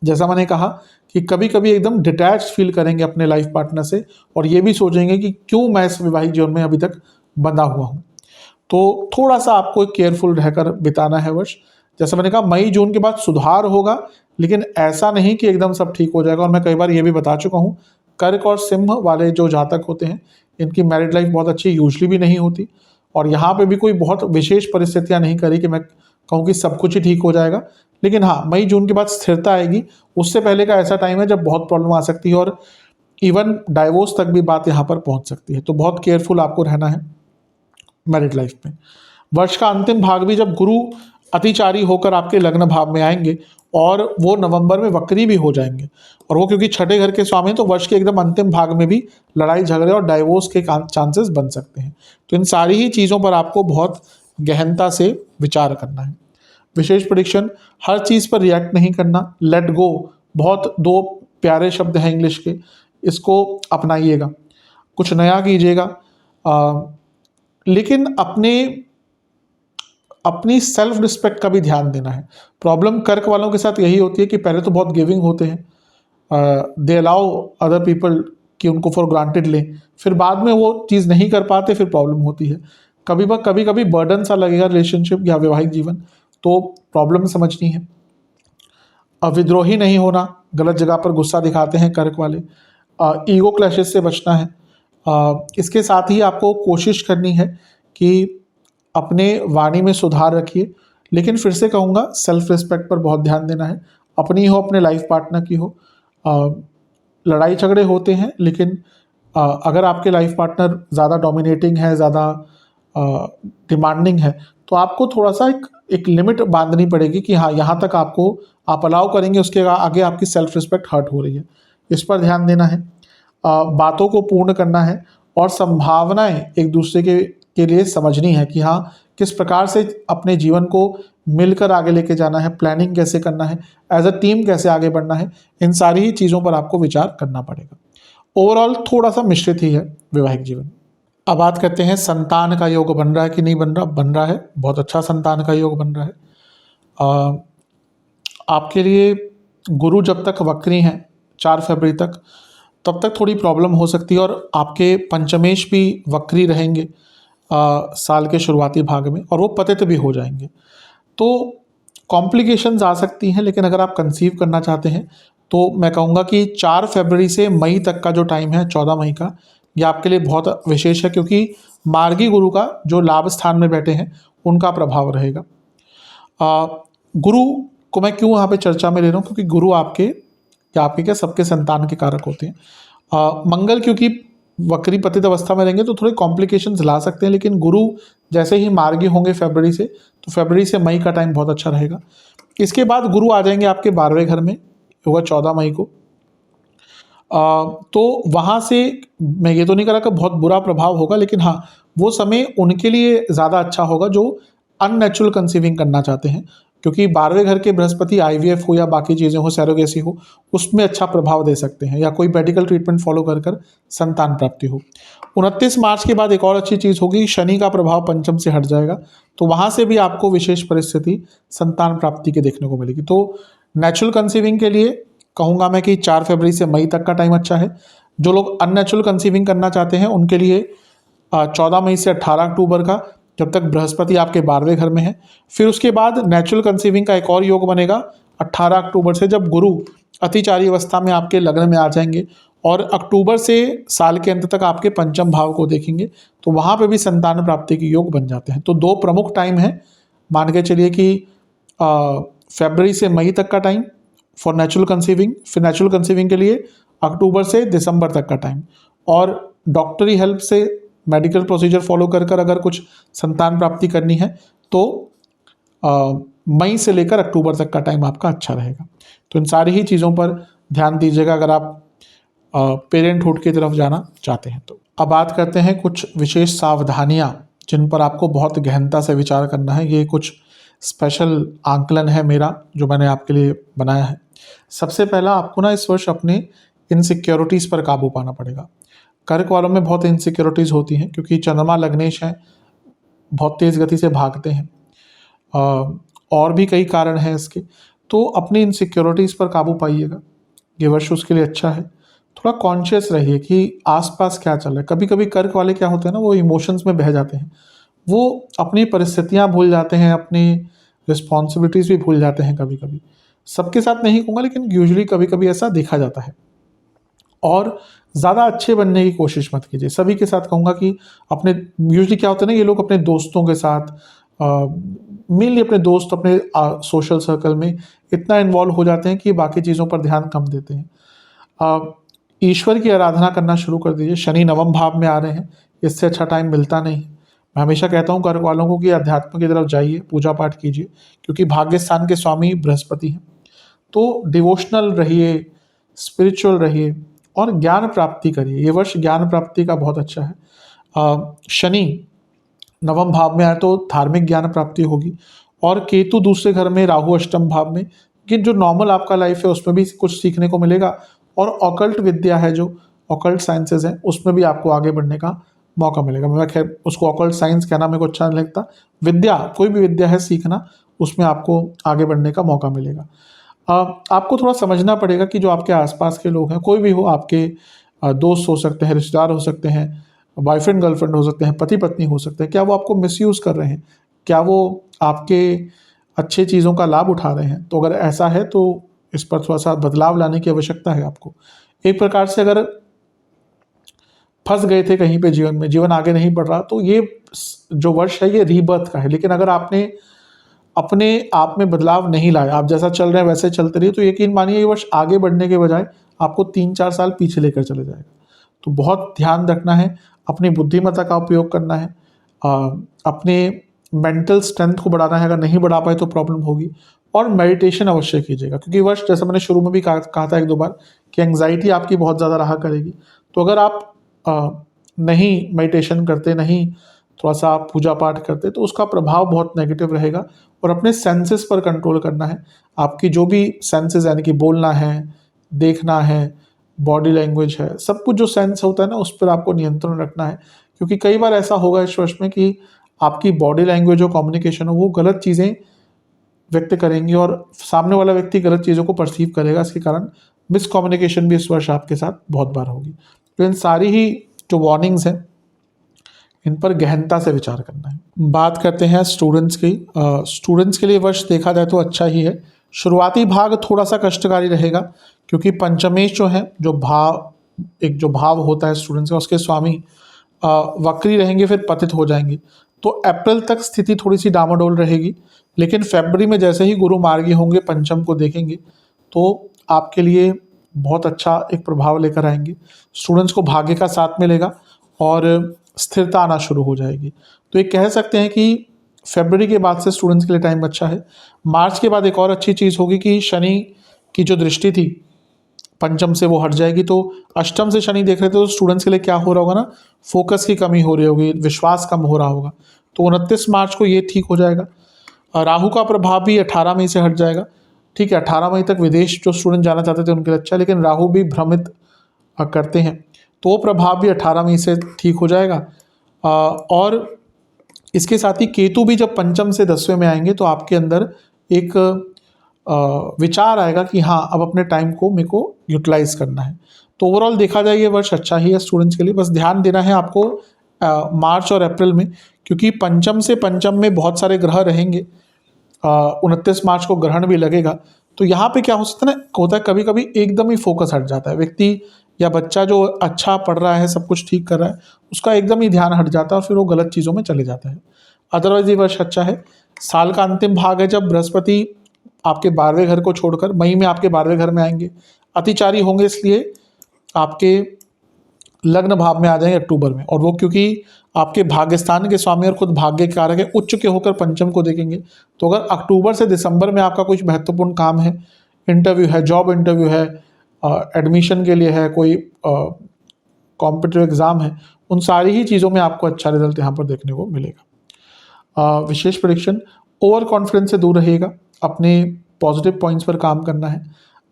जैसा मैंने कहा कि कभी कभी एकदम डिटैच फील करेंगे अपने लाइफ पार्टनर से, और ये भी सोचेंगे कि क्यों मैं इस वैवाहिक जीवन में अभी तक बंधा हुआ हूँ। तो थोड़ा सा आपको केयरफुल रहकर बिताना है वर्ष। जैसा मैंने कहा मई जून के बाद सुधार होगा, लेकिन ऐसा नहीं कि एकदम सब ठीक हो जाएगा। और मैं कई बार ये भी बता चुका हूँ, कर्क और सिंह वाले जो जातक होते हैं इनकी मैरिड लाइफ बहुत अच्छी यूजली भी नहीं होती, और यहाँ पे भी कोई बहुत विशेष परिस्थितियाँ नहीं करी कि मैं कहूँ कि सब कुछ ही ठीक हो जाएगा। लेकिन हाँ, मई जून के बाद स्थिरता आएगी। उससे पहले का ऐसा टाइम है जब बहुत प्रॉब्लम आ सकती है, और इवन डाइवोर्स तक भी बात यहाँ पर पहुँच सकती है। तो बहुत केयरफुल आपको रहना है मैरिड लाइफ में। वर्ष का अंतिम भाग भी जब गुरु अतिचारी होकर आपके लग्न भाव में आएंगे, और वो नवंबर में वक्री भी हो जाएंगे, और वो क्योंकि छठे घर के स्वामी हैं तो वर्ष के एकदम अंतिम भाग में भी लड़ाई झगड़े और डाइवोर्स के चांसेस बन सकते हैं। तो इन सारी ही चीज़ों पर आपको बहुत गहनता से विचार करना है। विशेष प्रेडिक्शन, हर चीज़ पर रिएक्ट नहीं करना, लेट गो, बहुत दो प्यारे शब्द हैं इंग्लिश के, इसको अपनाइएगा, कुछ नया कीजिएगा, लेकिन अपनी सेल्फ रिस्पेक्ट का भी ध्यान देना है। प्रॉब्लम कर्क वालों के साथ यही होती है कि पहले तो बहुत गिविंग होते हैं, दे अलाउ अदर पीपल कि उनको फॉर ग्रांटेड लें, फिर बाद में वो चीज़ नहीं कर पाते, फिर प्रॉब्लम होती है। कभी कभी बर्डन सा लगेगा रिलेशनशिप या वैवाहिक जीवन, तो प्रॉब्लम समझनी है। विद्रोही नहीं होना, गलत जगह पर गुस्सा दिखाते हैं कर्क वाले। ईगो क्लैशेस से बचना है। इसके साथ ही आपको कोशिश करनी है कि अपने वाणी में सुधार रखिए, लेकिन फिर से कहूँगा सेल्फ रिस्पेक्ट पर बहुत ध्यान देना है, अपनी हो अपने लाइफ पार्टनर की हो। लड़ाई झगड़े होते हैं, लेकिन अगर आपके लाइफ पार्टनर ज़्यादा डोमिनेटिंग है, ज़्यादा डिमांडिंग है, तो आपको थोड़ा सा एक लिमिट बांधनी पड़ेगी कि हाँ, यहाँ तक आपको आप अलाउ करेंगे, उसके आगे आपकी सेल्फ रिस्पेक्ट हर्ट हो रही है, इस पर ध्यान देना है। बातों को पूर्ण करना है और संभावनाएं एक दूसरे के लिए समझनी है कि हाँ, किस प्रकार से अपने जीवन को मिलकर आगे लेके जाना है, प्लानिंग कैसे करना है, एज अ टीम कैसे आगे बढ़ना है, इन सारी ही चीज़ों पर आपको विचार करना पड़ेगा। ओवरऑल थोड़ा सा मिश्रित ही है वैवाहिक जीवन। अब बात करते हैं संतान का योग बन रहा है कि नहीं बन रहा। बन रहा है, बहुत अच्छा संतान का योग बन रहा है। आपके लिए गुरु जब तक वक्री हैं 4 फरवरी तक, तब तक थोड़ी प्रॉब्लम हो सकती है, और आपके पंचमेश भी वक्री रहेंगे साल के शुरुआती भाग में, और वो पतित भी हो जाएंगे, तो कॉम्प्लिकेशंस आ सकती हैं। लेकिन अगर आप कंसीव करना चाहते हैं तो मैं कहूँगा कि 4 फरवरी से मई तक का जो टाइम है, 14 मई का, ये आपके लिए बहुत विशेष है, क्योंकि मार्गी गुरु का जो लाभ स्थान में बैठे हैं उनका प्रभाव रहेगा। गुरु को मैं क्यों यहाँ पे चर्चा में ले रहा हूँ, क्योंकि गुरु आपके क्या सबके संतान के कारक होते हैं। मंगल क्योंकि वक्री पतित अवस्था में रहेंगे तो थोड़े कॉम्प्लिकेशंस ला सकते हैं, लेकिन गुरु जैसे ही मार्गी होंगे फरवरी से, तो फरवरी से मई का टाइम बहुत अच्छा रहेगा। इसके बाद गुरु आ जाएंगे आपके 12वें घर में, होगा 14 मई को। तो वहाँ से मैं ये तो नहीं कह रहा कि बहुत बुरा प्रभाव होगा, लेकिन हाँ, वो समय उनके लिए ज़्यादा अच्छा होगा जो अननेचुरल कंसीविंग करना चाहते हैं, क्योंकि 12वें घर के बृहस्पति IVF हो या बाकी चीज़ें हो, सैरोगेसी हो, उसमें अच्छा प्रभाव दे सकते हैं, या कोई मेडिकल ट्रीटमेंट फॉलो कर संतान प्राप्ति हो। 29 मार्च के बाद एक और अच्छी चीज़ होगी, शनि का प्रभाव पंचम से हट जाएगा, तो वहाँ से भी आपको विशेष परिस्थिति संतान प्राप्ति के देखने को मिलेगी। तो नेचुरल कंसीविंग के लिए कहूँगा मैं कि 4 फरवरी से मई तक का टाइम अच्छा है। जो लोग अननेचुरल कंसीविंग करना चाहते हैं उनके लिए 14 मई से 18 अक्टूबर का, जब तक बृहस्पति आपके 12वें घर में है। फिर उसके बाद नेचुरल कंसीविंग का एक और योग बनेगा 18 अक्टूबर से, जब गुरु अतिचारी अवस्था में आपके लग्न में आ जाएंगे, और अक्टूबर से साल के अंत तक आपके पंचम भाव को देखेंगे, तो वहाँ पे भी संतान प्राप्ति के योग बन जाते हैं। तो 2 प्रमुख टाइम है, मान के चलिए कि फरवरी से मई तक का टाइम फॉर नेचुरल कंसीविंग, फिर नेचुरल कंसीविंग के लिए अक्टूबर से दिसंबर तक का टाइम, और डॉक्टरी हेल्प से मेडिकल प्रोसीजर फॉलो कर अगर कुछ संतान प्राप्ति करनी है तो मई से लेकर अक्टूबर तक का टाइम आपका अच्छा रहेगा। तो इन सारी ही चीज़ों पर ध्यान दीजिएगा अगर आप पेरेंटहुड की तरफ जाना चाहते हैं तो। अब बात करते हैं कुछ विशेष सावधानियां जिन पर आपको बहुत गहनता से विचार करना है। ये कुछ स्पेशल आंकलन है मेरा जो मैंने आपके लिए बनाया है। सबसे पहला, आपको ना इस वर्ष अपने इनसिक्योरिटीज़ पर काबू पाना पड़ेगा। कर्क वालों में बहुत इनसिक्योरिटीज़ होती हैं क्योंकि चंद्रमा लग्नेश हैं, बहुत तेज़ गति से भागते हैं, और भी कई कारण हैं इसके। तो अपनी इनसिक्योरिटीज़ पर काबू पाइएगा, ये वर्ष उसके लिए अच्छा है। थोड़ा कॉन्शियस रहिए कि आसपास क्या चल रहा है। कभी कभी कर्क वाले क्या होते हैं ना, वो इमोशंस में बह जाते हैं, वो अपनी परिस्थितियाँ भूल जाते हैं, अपनी रिस्पॉन्सिबिलिटीज़ भी भूल जाते हैं कभी कभी। सबके साथ नहीं कहूँगा, लेकिन यूजुअली कभी कभी ऐसा देखा जाता है। और ज़्यादा अच्छे बनने की कोशिश मत कीजिए। सभी के साथ कहूँगा कि अपने, यूजुअली क्या होता है ना, ये लोग अपने दोस्तों के साथ, मेनली अपने दोस्त, अपने सोशल सर्कल में इतना इन्वॉल्व हो जाते हैं कि बाकी चीज़ों पर ध्यान कम देते हैं। ईश्वर की आराधना करना शुरू कर दीजिए। शनि नवम भाव में आ रहे हैं, इससे अच्छा टाइम मिलता नहीं। मैं हमेशा कहता हूँ कर्क वालों को कि अध्यात्म की तरफ जाइए, पूजा पाठ कीजिए, क्योंकि भाग्य स्थान के स्वामी बृहस्पति हैं। तो डिवोशनल रहिए, स्पिरिचुअल रहिए और ज्ञान प्राप्ति करिए। ये वर्ष ज्ञान प्राप्ति का बहुत अच्छा है। शनि नवम भाव में आए तो धार्मिक ज्ञान प्राप्ति होगी, और केतु दूसरे घर में, राहु अष्टम भाव में, कि जो नॉर्मल आपका लाइफ है उसमें भी कुछ सीखने को मिलेगा। और ऑकल्ट विद्या है, जो ऑकल्ट साइंसेज हैं, उसमें भी आपको आगे बढ़ने का मौका मिलेगा। मैं खैर उसको ऑकल्ट साइंस कहना मेरे को अच्छा नहीं लगता। विद्या, कोई भी विद्या है सीखना, उसमें आपको आगे बढ़ने का मौका मिलेगा। आपको थोड़ा समझना पड़ेगा कि जो आपके आसपास के लोग हैं, कोई भी हो, आपके दोस्त हो सकते हैं, रिश्तेदार हो सकते हैं, बॉयफ्रेंड गर्लफ्रेंड हो सकते हैं, पति पत्नी हो सकते हैं, क्या वो आपको मिसयूज़ कर रहे हैं, क्या वो आपके अच्छे चीज़ों का लाभ उठा रहे हैं। तो अगर ऐसा है तो इस पर थोड़ा सा बदलाव लाने की आवश्यकता है आपको। एक प्रकार से अगर फंस गए थे कहीं पे जीवन में, जीवन आगे नहीं बढ़ रहा, तो ये जो वर्ष है ये रीबर्थ का है, लेकिन अगर आपने अपने आप में बदलाव नहीं लाया, आप जैसा चल रहे हैं वैसे चलते रहिए, तो यकीन मानिए ये वर्ष आगे बढ़ने के बजाय आपको 3-4 साल पीछे लेकर चले जाएगा। तो बहुत ध्यान रखना है, अपनी बुद्धिमत्ता का उपयोग करना है, अपने मेंटल स्ट्रेंथ को बढ़ाना है। अगर नहीं बढ़ा पाए तो प्रॉब्लम होगी। और मेडिटेशन अवश्य कीजिएगा, क्योंकि वर्ष जैसे मैंने शुरू में भी कहा था 1-2 बार कि एंग्जाइटी आपकी बहुत ज़्यादा रहा करेगी। तो अगर आप नहीं मेडिटेशन करते, नहीं थोड़ा सा आप पूजा पाठ करते, तो उसका प्रभाव बहुत नेगेटिव रहेगा। और अपने सेंसेस पर कंट्रोल करना है। आपकी जो भी सेंसेस यानी कि बोलना है, देखना है, बॉडी लैंग्वेज है, सब कुछ जो सेंस होता है ना, उस पर आपको नियंत्रण रखना है। क्योंकि कई बार ऐसा होगा इस वर्ष में कि आपकी बॉडी लैंग्वेज और कम्युनिकेशन हो, वो गलत चीज़ें व्यक्त करेंगी और सामने वाला व्यक्ति गलत चीज़ों को परसीव करेगा। इसके कारण मिसकम्युनिकेशन भी इस वर्ष आपके साथ बहुत बार होगी। तो इन सारी ही जो वार्निंग्स हैं, इन पर गहनता से विचार करना है। बात करते हैं स्टूडेंट्स की। स्टूडेंट्स के लिए वर्ष देखा जाए तो अच्छा ही है। शुरुआती भाग थोड़ा सा कष्टकारी रहेगा, क्योंकि पंचमेश जो है, जो भाव होता है स्टूडेंट्स का, उसके स्वामी वक्री रहेंगे, फिर पतित हो जाएंगे। तो अप्रैल तक स्थिति थोड़ी सी डामाडोल रहेगी, लेकिन फरवरी में जैसे ही गुरु मार्गी होंगे, पंचम को देखेंगे, तो आपके लिए बहुत अच्छा एक प्रभाव लेकर आएंगे। स्टूडेंट्स को भाग्य का साथ मिलेगा और स्थिरता आना शुरू हो जाएगी। तो ये कह सकते हैं कि फरवरी के बाद से स्टूडेंट्स के लिए टाइम अच्छा है। मार्च के बाद एक और अच्छी चीज़ होगी कि शनि की जो दृष्टि थी पंचम से, वो हट जाएगी। तो अष्टम से शनि देख रहे थे, तो स्टूडेंट्स के लिए क्या हो रहा होगा ना, फोकस की कमी हो रही होगी, विश्वास कम हो रहा होगा। तो 29 मार्च को ये ठीक हो जाएगा। राहु का प्रभाव भी 18 मई से हट जाएगा। ठीक है, 18 मई तक विदेश जो स्टूडेंट जाना चाहते थे उनके लिए अच्छा, लेकिन राहु भी भ्रमित करते हैं, तो वो प्रभाव भी 18 मई से ठीक हो जाएगा। और इसके साथ ही केतु भी जब पंचम से 10वें में आएंगे, तो आपके अंदर एक विचार आएगा कि हाँ, अब अपने टाइम को मेरे को यूटिलाइज करना है। तो ओवरऑल देखा जाए ये वर्ष अच्छा ही है स्टूडेंट्स के लिए। बस ध्यान देना है आपको मार्च और अप्रैल में, क्योंकि पंचम से पंचम में बहुत सारे ग्रह रहेंगे। 29 मार्च को ग्रहण भी लगेगा। तो यहाँ पे क्या हो सकता है ना, होता है कभी कभी एकदम ही फोकस हट जाता है। व्यक्ति या बच्चा जो अच्छा पढ़ रहा है, सब कुछ ठीक कर रहा है, उसका एकदम ही ध्यान हट जाता है और फिर वो गलत चीज़ों में चले जाता है। अदरवाइज ये वर्ष अच्छा है। साल का अंतिम भाग है जब बृहस्पति आपके 12वें घर को छोड़कर मई में आपके 12वें घर में आएंगे। अतिचारी होंगे, इसलिए आपके लग्न भाव में आ जाएंगे अक्टूबर में। और वो क्योंकि आपके भाग्यस्थान के स्वामी और खुद भाग्य के कारक है, उच्च के होकर पंचम को देखेंगे। तो अगर अक्टूबर से दिसंबर में आपका कुछ महत्वपूर्ण काम है, इंटरव्यू है, जॉब इंटरव्यू है, एडमिशन के लिए है, कोई कॉम्पिटिटिव एग्ज़ाम है, उन सारी ही चीज़ों में आपको अच्छा रिजल्ट यहाँ पर देखने को मिलेगा। विशेष प्रेडिक्शन, ओवर कॉन्फिडेंस से दूर रहिएगा। अपने पॉजिटिव पॉइंट्स पर काम करना है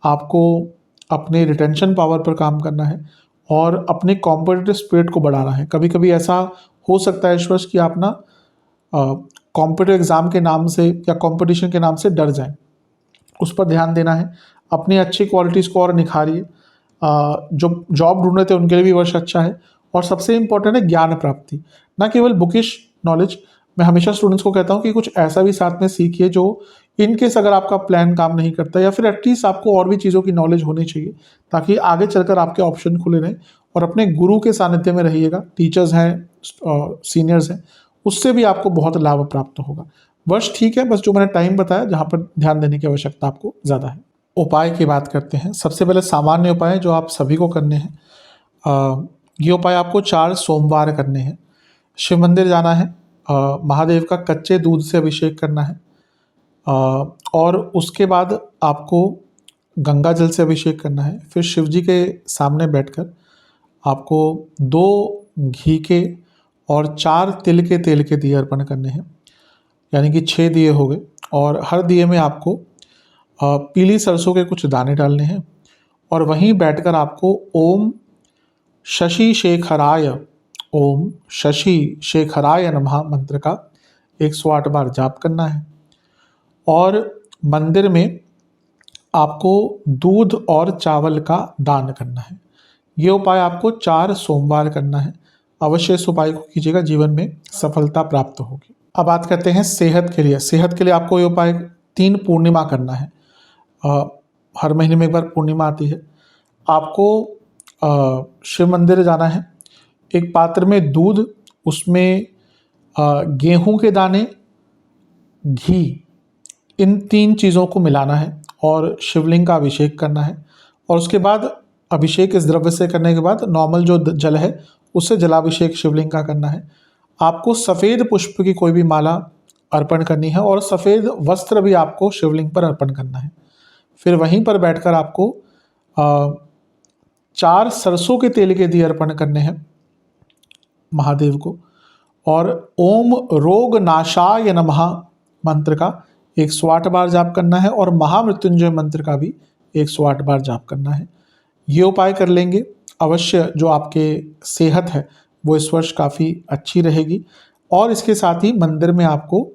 आपको, अपने रिटेंशन पावर पर काम करना है और अपने कॉम्पिटिटिव स्पिरिट को बढ़ाना है। कभी कभी ऐसा हो सकता है इस वर्ष कि आप ना कॉम्पिटिटिव एग्ज़ाम के नाम से या कंपटीशन के नाम से डर जाएं, उस पर ध्यान देना है। अपनी अच्छी क्वालिटीज़ को और निखारिए। जो जॉब ढूंढ रहे थे उनके लिए भी वर्ष अच्छा है। और सबसे इम्पोर्टेंट है ज्ञान प्राप्ति, ना केवल बुकिश नॉलेज। मैं हमेशा स्टूडेंट्स को कहता हूँ कि कुछ ऐसा भी साथ में सीखिए जो इन केस अगर आपका प्लान काम नहीं करता, या फिर एटलीस्ट आपको और भी चीज़ों की नॉलेज होनी चाहिए, ताकि आगे चलकर आपके ऑप्शन खुले रहें। और अपने गुरु के सानिध्य में रहिएगा, टीचर्स हैं, सीनियर्स हैं, उससे भी आपको बहुत लाभ प्राप्त होगा। वर्ष ठीक है, बस जो मैंने टाइम बताया जहाँ पर ध्यान देने की आवश्यकता आपको ज़्यादा है। उपाय की बात करते हैं। सबसे पहले सामान्य उपाय जो आप सभी को करने हैं, ये उपाय आपको 4 सोमवार करने हैं। शिव मंदिर जाना है, महादेव का कच्चे दूध से अभिषेक करना है, और उसके बाद आपको गंगा जल से अभिषेक करना है। फिर शिव जी के सामने बैठकर आपको 2 घी के और 4 तिल के तेल के दिए अर्पण करने हैं, यानी कि 6 दिए हो गए। और हर दिए में आपको पीली सरसों के कुछ दाने डालने हैं, और वहीं बैठकर आपको ओम शशि शेखराय नमः मंत्र का 108 बार जाप करना है। और मंदिर में आपको दूध और चावल का दान करना है। ये उपाय आपको 4 सोमवार करना है। अवश्य इस उपाय को कीजिएगा, जीवन में सफलता प्राप्त होगी। अब बात करते हैं सेहत के लिए। सेहत के लिए आपको ये उपाय 3 पूर्णिमा करना है। हर महीने में एक बार पूर्णिमा आती है। आपको शिव मंदिर जाना है, एक पात्र में दूध, उसमें गेहूं के दाने, घी, इन 3 चीज़ों को मिलाना है और शिवलिंग का अभिषेक करना है। और उसके बाद अभिषेक इस द्रव्य से करने के बाद नॉर्मल जो जल है उससे जलाभिषेक शिवलिंग का करना है। आपको सफ़ेद पुष्प की कोई भी माला अर्पण करनी है और सफ़ेद वस्त्र भी आपको शिवलिंग पर अर्पण करना है। फिर वहीं पर बैठकर आपको 4 सरसों के तेल के दिए अर्पण करने हैं महादेव को, और ओम रोग नाशाय नमः मंत्र का 108 बार जाप करना है और महामृत्युंजय मंत्र का भी 108 बार जाप करना है। ये उपाय कर लेंगे, अवश्य जो आपके सेहत है वो इस वर्ष काफ़ी अच्छी रहेगी। और इसके साथ ही मंदिर में आपको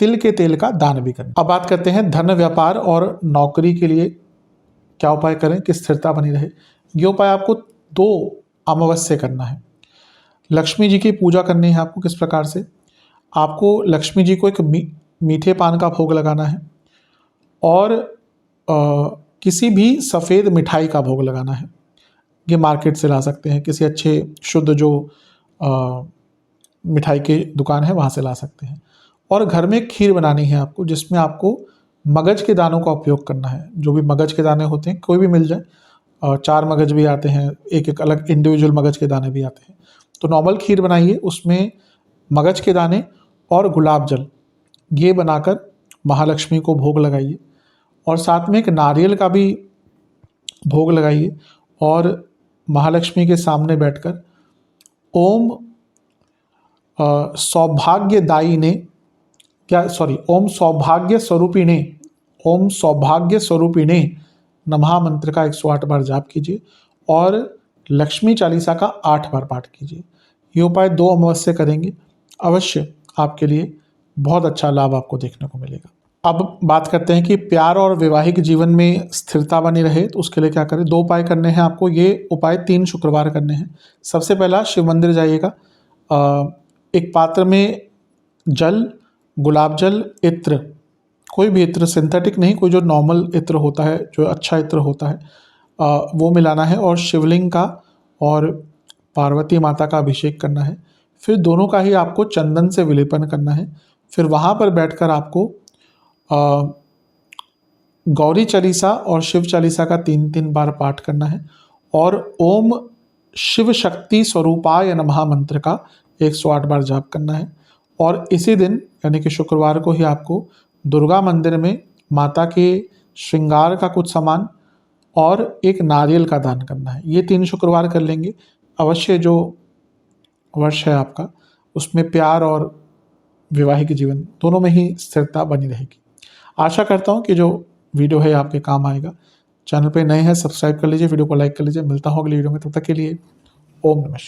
तिल के तेल का दान भी करना। अब बात करते हैं धन, व्यापार और नौकरी के लिए क्या उपाय करें कि स्थिरता बनी रहे। ये उपाय आपको 2 अमावस्या करना है। लक्ष्मी जी की पूजा करनी है आपको। किस प्रकार से? आपको लक्ष्मी जी को एक मीठे पान का भोग लगाना है और किसी भी सफ़ेद मिठाई का भोग लगाना है। ये मार्केट से ला सकते हैं, किसी अच्छे शुद्ध जो मिठाई की दुकान है वहाँ से ला सकते हैं। और घर में खीर बनानी है आपको, जिसमें आपको मगज के दानों का उपयोग करना है। जो भी मगज के दाने होते हैं, कोई भी मिल जाए, 4 मगज भी आते हैं, एक अलग इंडिविजुअल मगज के दाने भी आते हैं। तो नॉर्मल खीर बनाइए, उसमें मगज के दाने और गुलाब जल ये बनाकर महालक्ष्मी को भोग लगाइए और साथ में एक नारियल का भी भोग लगाइए और महालक्ष्मी के सामने बैठकर ओम सौभाग्यदायिने ओम सौभाग्य स्वरूपिणे नमः मंत्र का 108 बार जाप कीजिए और लक्ष्मी चालीसा का 8 बार पाठ कीजिए। ये उपाय 2 अमावस्या करेंगे, अवश्य आपके लिए बहुत अच्छा लाभ आपको देखने को मिलेगा। अब बात करते हैं कि प्यार और वैवाहिक जीवन में स्थिरता बनी रहे, तो उसके लिए क्या करें। 2 उपाय करने हैं आपको। ये उपाय 3 शुक्रवार करने हैं। सबसे पहला, शिव मंदिर जाइएगा, एक पात्र में जल, गुलाब जल, इत्र, कोई भी इत्र, सिंथेटिक नहीं, कोई जो नॉर्मल इत्र होता है, जो अच्छा इत्र होता है, वो मिलाना है और शिवलिंग का और पार्वती माता का अभिषेक करना है। फिर दोनों का ही आपको चंदन से विलेपन करना है। फिर वहाँ पर बैठकर आपको गौरी चालीसा और शिव चालीसा का 3-3 बार पाठ करना है और ओम शिव शक्ति स्वरूपाय नमः मंत्र का 108 बार जाप करना है। और इसी दिन यानी कि शुक्रवार को ही आपको दुर्गा मंदिर में माता के श्रृंगार का कुछ सामान और एक नारियल का दान करना है। ये 3 शुक्रवार कर लेंगे, अवश्य जो वर्ष है आपका उसमें प्यार और वैवाहिक जीवन दोनों में ही स्थिरता बनी रहेगी। आशा करता हूँ कि जो वीडियो है आपके काम आएगा। चैनल पे नए हैं, सब्सक्राइब कर लीजिए, वीडियो को लाइक कर लीजिए। मिलता हूँ अगली वीडियो में, तब तक के लिए ओम नमः शिवाय।